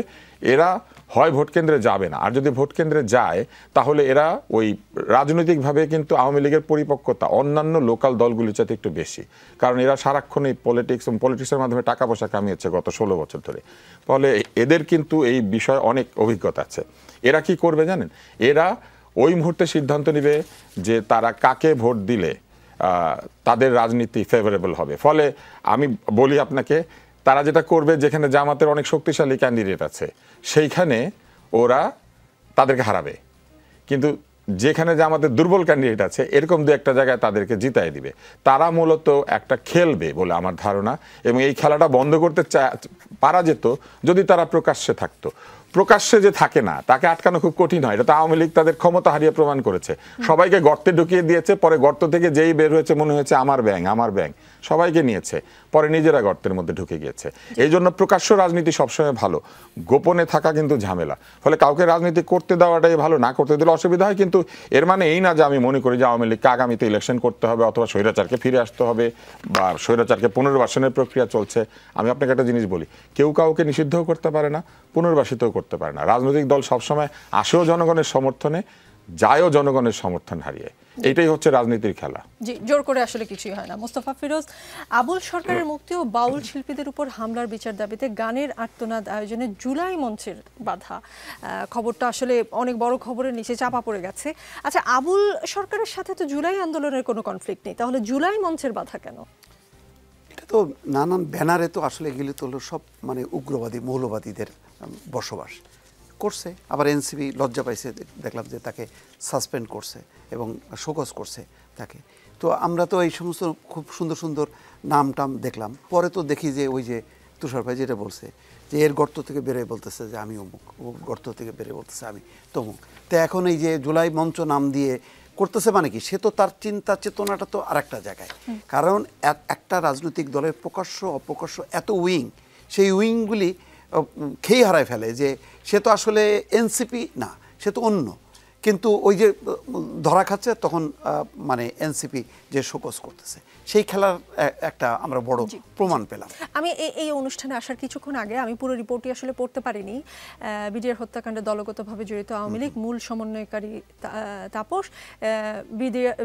এরা হয় ভোট কেন্দ্রে যাবে না, আর যদি ভোট কেন্দ্রে যায় তাহলে এরা ওই রাজনৈতিকভাবে কিন্তু আওয়ামী লীগের পরিপক্কতা অন্যান্য লোকাল দলগুলির চাইতে একটু বেশি, কারণ এরা সারাক্ষণ এই পলিটিক্সের মাধ্যমে টাকা পয়সা কামিয়েছে গত 16 বছর ধরে। ফলে এদের কিন্তু এই বিষয়ে অনেক অভিজ্ঞতা আছে। এরা কি করবে জানেন? এরা ওই মুহূর্তে সিদ্ধান্ত নেবে যে তারা কাকে ভোট দিলে তাদের রাজনীতি ফেভারেবল হবে। ফলে আমি বলি আপনাকে, তারা যেটা করবে, যেখানে জামাতের অনেক শক্তিশালী ক্যান্ডিডেট আছে সেইখানে ওরা তাদেরকে হারাবে, কিন্তু যেখানে যে আমাদের দুর্বল ক্যান্ডিডেট আছে এরকম দু একটা জায়গায় তাদেরকে জিতাই দিবে। তারা মূলত একটা খেলবে বলে আমার ধারণা, এবং এই খেলাটা বন্ধ করতে পারা যেত যদি তারা প্রকাশ্যে থাকতো। প্রকাশ্যে যে থাকে না, তাকে আটকানো খুব কঠিন হয়। এটা তো আওয়ামী লীগ তাদের ক্ষমতা হারিয়ে প্রমাণ করেছে। সবাইকে গর্তে ঢুকিয়ে দিয়েছে, পরে গর্ত থেকে যেই বের হয়েছে মনে হয়েছে আমার ব্যাং আমার ব্যাং, সবাইকে নিয়েছে, পরে নিজেরা গর্তের মধ্যে ঢুকে গিয়েছে। এই জন্য প্রকাশ্য রাজনীতি সবসময় ভালো, গোপনে থাকা কিন্তু ঝামেলা। ফলে কাউকে রাজনীতি করতে দেওয়াটাই ভালো, না করতে দিলে অসুবিধা হয়। কিন্তু এর মানে এই না যে আমি মনে করি যে আওয়ামী লীগকে আগামীতে ইলেকশন করতে হবে অথবা স্বৈরাচারকে ফিরে আসতে হবে বা স্বৈরাচারকে পুনর্বাসনের প্রক্রিয়া চলছে। আমি আপনাকে একটা জিনিস বলি, কেউ কাউকে নিষিদ্ধও করতে পারে না, পুনর্বাসিতও করতে পারে না। রাজনৈতিক দল সবসময় আসেও জনগণের সমর্থনে, যায়ও জনগণের সমর্থন হারিয়ে। এইটাই হচ্ছে রাজনীতির খেলা। জি, জোর করে আসলে কিছুই হয় না। মোস্তফা ফিরোজ, আবুল সরকারের মুক্তি ও বাউল শিল্পীদের উপর হামলার বিচার দাবিতে গানের আর্তনাদ আয়োজনে জুলাই মঞ্চের বাধা, খবরটা আসলে অনেক বড় খবরের নিচে চাপা পড়ে গেছে। আচ্ছা, আবুল সরকারের সাথে তো জুলাই আন্দোলনের কোনো কনফ্লিক্ট নেই, তাহলে জুলাই মঞ্চের বাধা কেন? এটা তো নানান ব্যানারে তো আসলে এগুলি তো সব মানে উগ্রবাদী মৌলবাদীদের বসবাস করছে। আবার এনসিপি লজ্জা পাইছে, দেখলাম যে তাকে সাসপেন্ড করছে এবং শোকজ করছে তাকে। তো আমরা তো এই সমস্ত খুব সুন্দর সুন্দর নাম টাম দেখলাম, পরে তো দেখি যে ওই যে তুষার ভাই যেটা বলছে যে এর গর্ত থেকে বেরোয় বলতেছে যে আমি অমুক, ও গর্ত থেকে বেরোয় বলতেছে আমি তমুক। তো এখন এই যে জুলাই মঞ্চ নাম দিয়ে করতেছে মানে কি, সে তো তার চিন্তা চেতনাটা তো আর একটা জায়গায়। কারণ একটা রাজনৈতিক দলের প্রকাশ্য অপ্রকাশ্য এত উইং, সেই উইংগুলি খেয়ে হারায় ফেলে যে সে তো আসলে এনসিপি না, সে তো অন্য। কিন্তু ওই যে ধরা খাচ্ছে তখন মানে এনসিপি যে শোকজ করতেছে, সেই খেলার একটা আমরা বড় প্রমাণ পেলাম। আমি এই অনুষ্ঠানে আসার কিছুক্ষণ আগে আমি পুরো রিপোর্টটি আসলে পড়তে পারিনি। বিডিআর হত্যাকাণ্ডে দলগতভাবে জড়িত আওয়ামী লীগ মূল সমন্বয়কারী তাপস,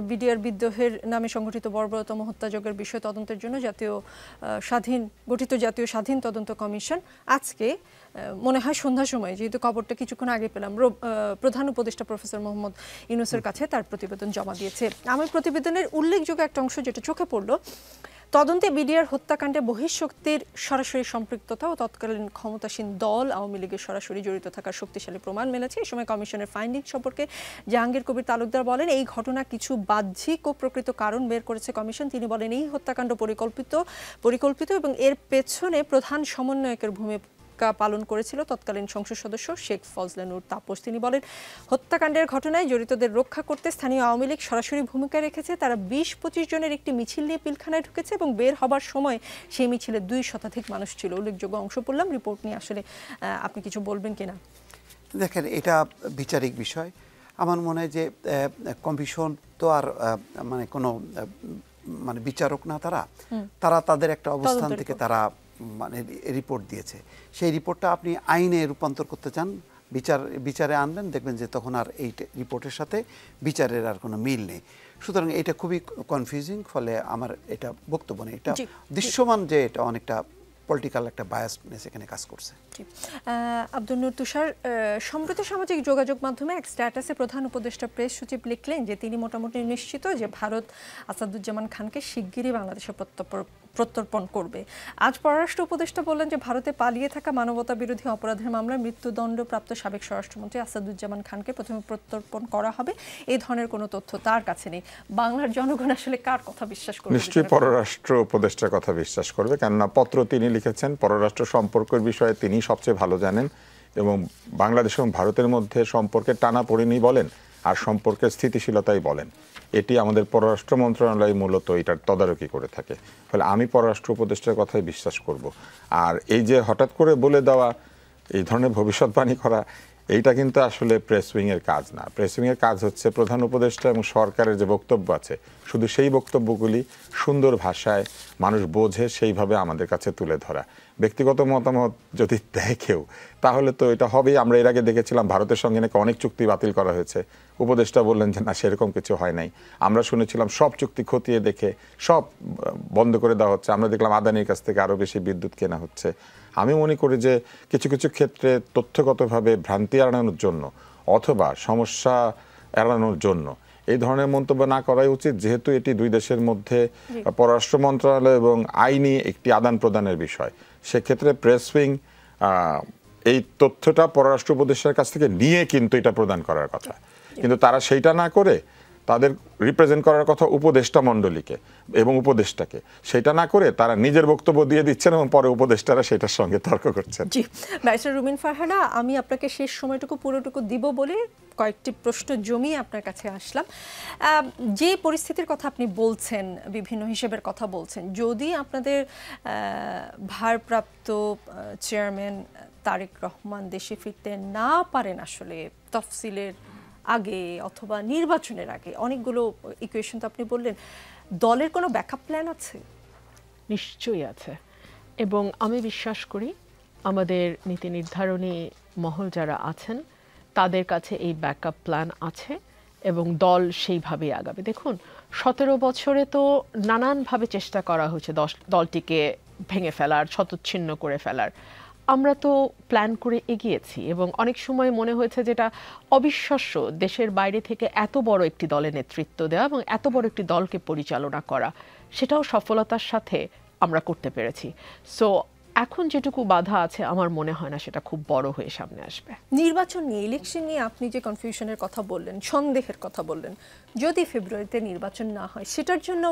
বিডিআর বিদ্রোহের নামে সংগঠিত বর্বরতম হত্যাযজ্ঞের বিষয় তদন্তের জন্য গঠিত জাতীয় স্বাধীন তদন্ত কমিশন আজকে মনে হয় সন্ধ্যার সময়, যেহেতু খবরটা কিছুক্ষণ আগে পেলাম, প্রধান উপদেষ্টা প্রফেসর মোহাম্মদ ইউনূসের কাছে তার প্রতিবেদন জমা দিয়েছে। আমি প্রতিবেদনের উল্লেখযোগ্য একটা অংশ যেটা চোখে পড়ল, তদন্তে বিডিআর হত্যাকাণ্ডে বহিঃশক্তির সরাসরি সম্পৃক্ততা ও তৎকালীন ক্ষমতাসীন দল আওয়ামী লীগের সরাসরি জড়িত থাকার শক্তিশালী প্রমাণ মিলেছে। এই সময় কমিশনের ফাইন্ডিং সম্পর্কে জাহাঙ্গীর কবির তালুকদার বলেন, এই ঘটনা কিছু বাহ্যিক ও প্রকৃত কারণ বের করেছে কমিশন। তিনি বলেন, এই হত্যাকাণ্ড পরিকল্পিত এবং এর পেছনে প্রধান সমন্বয়কের ভূমিকা পালন করেছিল তৎকালীন সংসদ সদস্য শেখ ফজলে নূর তাপস। তিনি বলেন, হত্যাকাণ্ডের ঘটনায় জড়িতদের রক্ষা করতে স্থানীয় আওয়ামী লীগ সরাসরি ভূমিকা রেখেছে। তারা ২০-২৫ জনের একটি মিছিল নিয়ে পিলখানায় ঢুকেছে এবং বের হবার সময় সেই মিছিলে ২ শতাধিক মানুষ ছিল। উল্লেখযোগ্য অংশ পড়লাম। রিপোর্ট নিয়ে আসলে আপনি কিছু বলবেন কিনা? দেখেন, এটা বিচারিক বিষয়। আমার মনে হয় যে কমিশন তো আর মানে কোনো মানে বিচারক না, তারা তাদের একটা অবস্থান থেকে তারা মানে রিপোর্ট দিয়েছে। সেই রিপোর্টটা আপনি আইনে রূপান্তর করতে চান, বিচারে আনবেন, দেখবেন যে তখন আর এই রিপোর্টের সাথে বিচারের আর কোনো মিল নেই। সুতরাং এটা খুবই কনফিউজিং। ফলে আমার এটা বক্তব্য নেই, এটা দৃশ্যমান যে এটা অনেকটা পলিটিক্যাল একটা বায়াসনেস এখানে কাজ করছে। আব্দুল নূর তুষার, সম্প্রতি সামাজিক যোগাযোগ মাধ্যমে এক স্ট্যাটাসে প্রধান উপদেষ্টা প্রেস সচিব লিখলেন যে তিনি মোটামুটি নিশ্চিত যে ভারত আসাদুজ্জামান খানকে শিগগিরই বাংলাদেশে প্রত্যর্পণ করবে। আজ পররাষ্ট্র উপদেষ্টা বললেন যে ভারতে পালিয়ে থাকা মানবতা বিরোধী অপরাধের মামলায় মৃত্যুদণ্ডপ্রাপ্ত সাবেক স্বরাষ্ট্রমন্ত্রী আসাদুজ্জামান খানকে প্রথমে প্রত্যর্পণ করা হবে। এই ধরনের কোনো তথ্য তার কাছে নেই। বাংলার জনগণ আসলে কার কথা বিশ্বাস করবে? নিশ্চয়ই পররাষ্ট্র উপদেষ্টার কথা বিশ্বাস করবে, কেননা পত্র তিনি লিখেছেন, পররাষ্ট্র সম্পর্কের বিষয়ে তিনি সবচেয়ে ভালো জানেন এবং বাংলাদেশ এবং ভারতের মধ্যে সম্পর্কের টানাপোড়েনই বলেন আর সম্পর্কের স্থিতিশীলতাই বলেন, এটি আমাদের পররাষ্ট্র মন্ত্রণালয় মূলত এটার তদারকি করে থাকে। ফলে আমি পররাষ্ট্র উপদেষ্টার কথাই বিশ্বাস করব। আর এই যে হঠাৎ করে বলে দেওয়া, এই ধরনের ভবিষ্যৎবাণী করা, এইটা কিন্তু আসলে প্রেস উইংয়ের কাজ না। প্রেস উইংয়ের কাজ হচ্ছে প্রধান উপদেষ্টা এবং সরকারের যে বক্তব্য আছে শুধু সেই বক্তব্যগুলি সুন্দর ভাষায় মানুষ বোঝে সেইভাবে আমাদের কাছে তুলে ধরা। ব্যক্তিগত মতামত যদি দেয় কেউ, তাহলে তো এটা হবেই। আমরা এর আগে দেখেছিলাম ভারতের সঙ্গে নাকি অনেক চুক্তি বাতিল করা হয়েছে, উপদেষ্টা বললেন যে না, সেরকম কিছু হয় নাই। আমরা শুনেছিলাম সব চুক্তি খতিয়ে দেখে সব বন্ধ করে দেওয়া হচ্ছে। আমরা দেখলাম আদানির কাছ থেকে আরও বেশি বিদ্যুৎ কেনা হচ্ছে। আমি মনে করি যে কিছু কিছু ক্ষেত্রে তথ্যগতভাবে ভ্রান্তি এড়ানোর জন্য অথবা সমস্যা এড়ানোর জন্য এই ধরনের মন্তব্য না করাই উচিত, যেহেতু এটি দুই দেশের মধ্যে পররাষ্ট্র মন্ত্রণালয় এবং আইনি একটি আদান প্রদানের বিষয়। সেক্ষেত্রে প্রেস উইং এই তথ্যটা পররাষ্ট্র উপদেষ্টার কাছ থেকে নিয়ে কিন্তু এটা প্রদান করার কথা। কিন্তু তারা সেইটা না করে তাদের রিপ্রেজেন্ট করার কথা উপদেষ্টা মণ্ডলীকে এবং উপদেষ্টাকে, সেটা না করে তারা নিজের বক্তব্য দিয়ে দিচ্ছেন এবং পরে উপদেষ্টারা সেটার সঙ্গে তর্ক করছেন। জি, ব্যারিস্টার রুমিন ফারহানা, আমি আপনাকে শেষ সময়টুকু পুরোটুকু দিব বলে কয়েকটি প্রশ্ন জমিয়ে আপনার কাছে আসলাম। যে পরিস্থিতির কথা আপনি বলছেন, বিভিন্ন হিসেবের কথা বলছেন, যদি আপনাদের ভারপ্রাপ্ত চেয়ারম্যান তারেক রহমান দেশে ফিরতে না পারেন আসলে তফসিলের আগে অথবা নির্বাচনের আগে, অনেকগুলো ইকুয়েশন তো আপনি বললেন, দলের কোনো ব্যাকআপ প্ল্যান আছে? নিশ্চয়ই আছে, এবং আমি বিশ্বাস করি আমাদের নীতি নির্ধারণী মহল যারা আছেন তাদের কাছে এই ব্যাকআপ প্ল্যান আছে এবং দল সেইভাবেই আগাবে। দেখুন, 17 বছরে তো নানানভাবে চেষ্টা করা হয়েছে দলটিকে ভেঙে ফেলার, শতচ্ছিন্ন করে ফেলার। আমরা তো প্ল্যান করে এগিয়েছি এবং অনেক সময় মনে হয়েছে যেটা অবিশ্বাস্য, দেশের বাইরে থেকে এত বড় একটি দলের নেতৃত্ব দেওয়া এবং এত বড় একটি দলকে পরিচালনা করা, সেটাও সফলতার সাথে আমরা করতে পেরেছি। সো এখন যেটুকু বাধা আছে আমার মনে হয় না সেটা খুব বড় হয়ে সামনে আসবে। নির্বাচন নিয়ে, ইলেকশন নিয়ে আপনি যে কনফিউশনের কথা বললেন, সন্দেহের কথা বললেন, যদি ফেব্রুয়ারিতে নির্বাচন না হয়, সেটার জন্য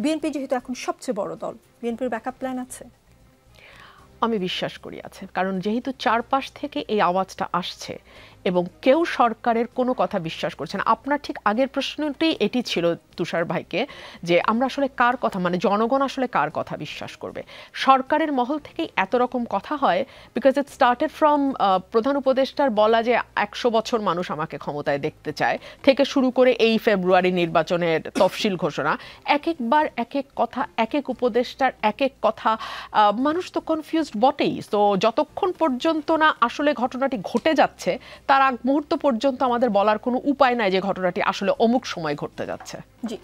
বিএনপি যেহেতু এখন সবচেয়ে বড় দল, বিএনপির ব্যাকআপ প্ল্যান আছে? আমি বিশ্বাস করি আছে, কারণ যেহেতু চারপাশ থেকে এই আওয়াজটা আসছে এবং কেউ সরকারের কোনো কথা বিশ্বাস করছে না। আপনার ঠিক আগের প্রশ্নটি এটি ছিল তুষার ভাইকে, যে আমরা আসলে কার কথা, মানে জনগণ আসলে কার কথা বিশ্বাস করবে। সরকারের মহল থেকেই এত রকম কথা হয়, বিকজ ইট স্টার্টেড ফ্রম প্রধান উপদেষ্টার বলা যে 100 বছর মানুষ আমাকে ক্ষমতায় দেখতে চায় থেকে শুরু করে এই ফেব্রুয়ারি নির্বাচনের তফসিল ঘোষণা, এক একবার এক এক কথা, এক এক উপদেষ্টার এক এক কথা, মানুষ তো কনফিউজড বটেই। তো যতক্ষণ পর্যন্ত না আসলে ঘটনাটি ঘটে যাচ্ছে তার আগ মুহূর্ত পর্যন্ত আমাদের বলার কোনো উপায় নাই যে ঘটনাটি আসলে অমুক সময় ঘটতে যাচ্ছে। জি,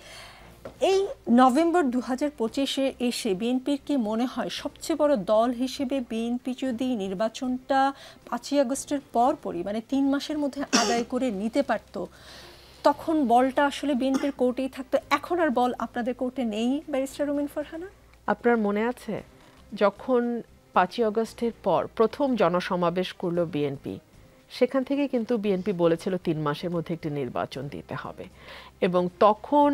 এই নভেম্বর 2025-এ এসে বিএনপির কি মনে হয় সবচেয়ে বড় দল হিসেবে বিএনপি যদি নির্বাচনটা 5ই আগস্টের পরপরই, মানে 3 মাসের মধ্যে আদায় করে নিতে পারত, তখন বলটা আসলে বিএনপির কোর্টেই থাকতো? এখন আর বল আপনাদের কোর্টে নেই, ব্যারিস্টার রুমিন ফারহানা? আপনার মনে আছে যখন 5ই আগস্টের পর প্রথম জনসমাবেশ করলো বিএনপি, সেখান থেকে কিন্তু বিএনপি বলেছিল 3 মাসের মধ্যে একটি নির্বাচন দিতে হবে, এবং তখন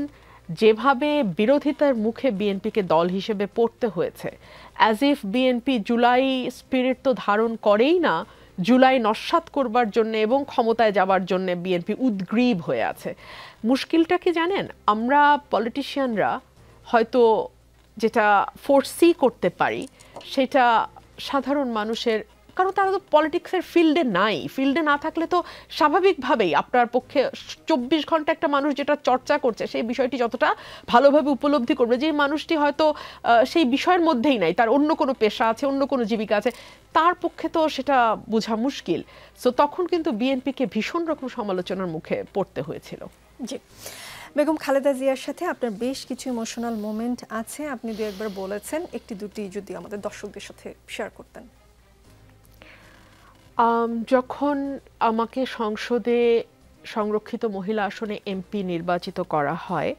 যেভাবে বিরোধিতার মুখে বিএনপিকে দল হিসেবে পড়তে হয়েছে, as if BNP July spirit তো ধারণ করেই না, জুলাই নস্যাৎ করবার জন্য এবং ক্ষমতায় যাবার জন্য বিএনপি উদ্গ্রীব হয়ে আছে। মুশকিলটা কি জানেন, আমরা পলিটিশিয়ানরা হয়তো যেটা ফোরসি করতে পারি সেটা সাধারণ মানুষের, কারণ তারা তো পলিটিক্সের ফিল্ডে নাই, ফিল্ডে না থাকলে তো স্বাভাবিকভাবেই আপনার পক্ষে 24 ঘন্টা একটা মানুষ যেটা চর্চা করছে সেই বিষয়টি যতটা ভালোভাবে উপলব্ধি করবে, যে মানুষটি হয়তো সেই বিষয়ের মধ্যেই নাই, তার অন্য কোনো পেশা আছে, অন্য কোনো জীবিকা আছে, তার পক্ষে তো সেটা বোঝা মুশকিল। সো তখন কিন্তু বিএনপিকে ভীষণ রকম সমালোচনার মুখে পড়তে হয়েছিল। জি, বেগম খালেদা জিয়ার সাথে আপনার বেশ কিছু ইমোশনাল মোমেন্ট আছে, আপনি দু একবার বলেছেন, একটি দুটি যদি আমাদের দর্শকদের সাথে শেয়ার করতেন। যখন আমাকে সংসদে সংরক্ষিত মহিলা আসনে এমপি নির্বাচিত করা হয়,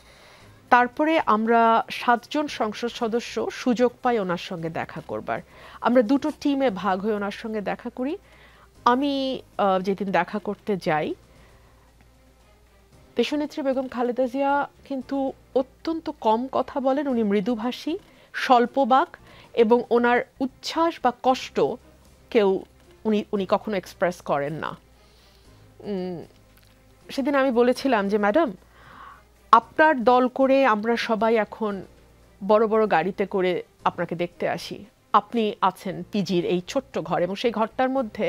তারপরে আমরা 7 জন সংসদ সদস্য সুযোগ পাই ওনার সঙ্গে দেখা করবার। আমরা দুটো টিমে ভাগ হয়ে ওনার সঙ্গে দেখা করি। আমি যেদিন দেখা করতে যাই, দেশনেত্রী বেগম খালেদা জিয়া কিন্তু অত্যন্ত কম কথা বলেন, উনি মৃদুভাষী, স্বল্পবাক, এবং ওনার উচ্ছ্বাস বা কষ্ট উনি কখনো এক্সপ্রেস করেন না। সেদিন আমি বলেছিলাম যে ম্যাডাম, আপনার দল করে আমরা সবাই এখন বড় বড় গাড়িতে করে আপনাকে দেখতে আসি, আপনি আছেন পিজির এই ছোট্ট ঘর, এবং সেই ঘরটার মধ্যে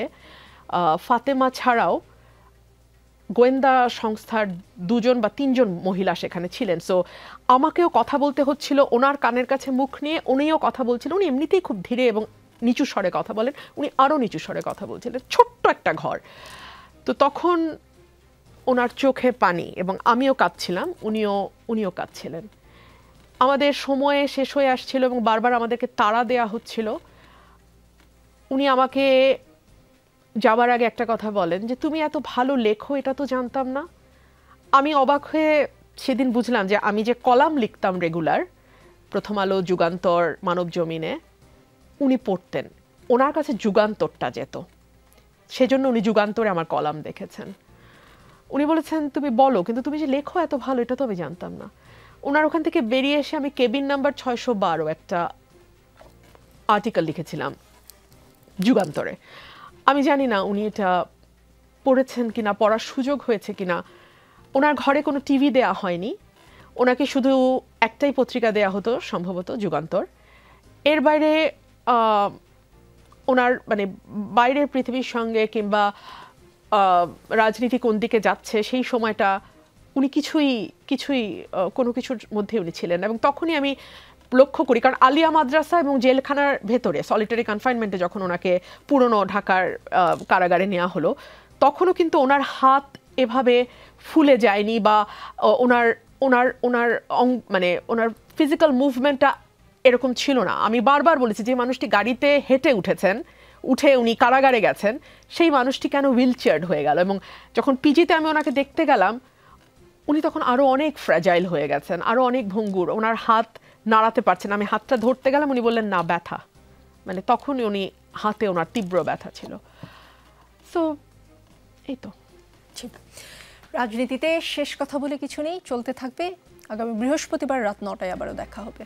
ফাতেমা ছাড়াও গোয়েন্দা সংস্থার 2 জন বা 3 জন মহিলা সেখানে ছিলেন। সো আমাকেও কথা বলতে হচ্ছিল ওনার কানের কাছে মুখ নিয়ে, উনিও কথা বলছিলেন। উনি এমনিতেই খুব ধীরে এবং নিচু স্বরে কথা বলেন, উনি আরও নিচু স্বরে কথা বলছিলেন, ছোট্ট একটা ঘর। তো তখন ওনার চোখে পানি, এবং আমিও কাঁদছিলাম, উনিও কাঁদছিলেন। আমাদের সময় শেষ হয়ে আসছিল এবং বারবার আমাদেরকে তাড়া দেয়া হচ্ছিল। উনি আমাকে যাবার আগে একটা কথা বলেন যে তুমি এত ভালো লেখো, এটা তো জানতাম না। আমি অবাক হয়ে সেদিন বুঝলাম যে আমি যে কলাম লিখতাম রেগুলার, প্রথম আলো, যুগান্তর, মানব জমিনে, উনি পড়তেন, ওনার কাছে যুগান্তরটা যেত, সেজন্য উনি যুগান্তরে আমার কলাম দেখেছেন। উনি বলেছেন তুমি বলো, কিন্তু তুমি যে লেখো এত ভালো এটা তো আমি জানতাম না। ওনার ওখান থেকে বেরিয়ে এসে আমি কেবিন নাম্বার 612 একটা আর্টিকেল লিখেছিলাম যুগান্তরে। আমি জানি না উনি এটা পড়েছেন কিনা, পড়ার সুযোগ হয়েছে কিনা। ওনার ঘরে কোনো টিভি দেয়া হয়নি, ওনাকে শুধু একটাই পত্রিকা দেয়া হতো, সম্ভবত যুগান্তর। এর বাইরে ওনার মানে বাইরের পৃথিবীর সঙ্গে কিংবা রাজনীতি কোন দিকে যাচ্ছে সেই সময়টা উনি কিছুই কোনো কিছুর মধ্যে উনি ছিলেন। এবং তখনই আমি লক্ষ্য করি, কারণ আলিয়া মাদ্রাসা এবং জেলখানার ভেতরে সলিটারি কনফাইনমেন্টে যখন ওনাকে পুরনো ঢাকার কারাগারে নেওয়া হলো, তখনও কিন্তু ওনার হাত এভাবে ফুলে যায়নি বা ওনার ওনার ওনার মানে ওনার ফিজিক্যাল মুভমেন্টটা এরকম ছিল না। আমি বারবার বলেছি যে মানুষটি গাড়িতে হেঁটে উঠে উনি কারাগারে গেছেন, সেই মানুষটি কেন হুইল চেয়ার্ড হয়ে গেল। এবং যখন পিজিতে আমি ওনাকে দেখতে গেলাম, উনি তখন আরও অনেক ফ্র্যাজাইল হয়ে গেছেন, আরও অনেক ভঙ্গুর, ওনার হাত নাড়াতে পারছেন। আমি হাতটা ধরতে গেলাম, উনি বললেন না ব্যথা, মানে তখনই উনি হাতে ওনার তীব্র ব্যথা ছিল। সো এই তো। রাজনীতিতে শেষ কথা বলে কিছু নেই, চলতে থাকবে। আগামী বৃহস্পতিবার রাত 9টায় আবারও দেখা হবে।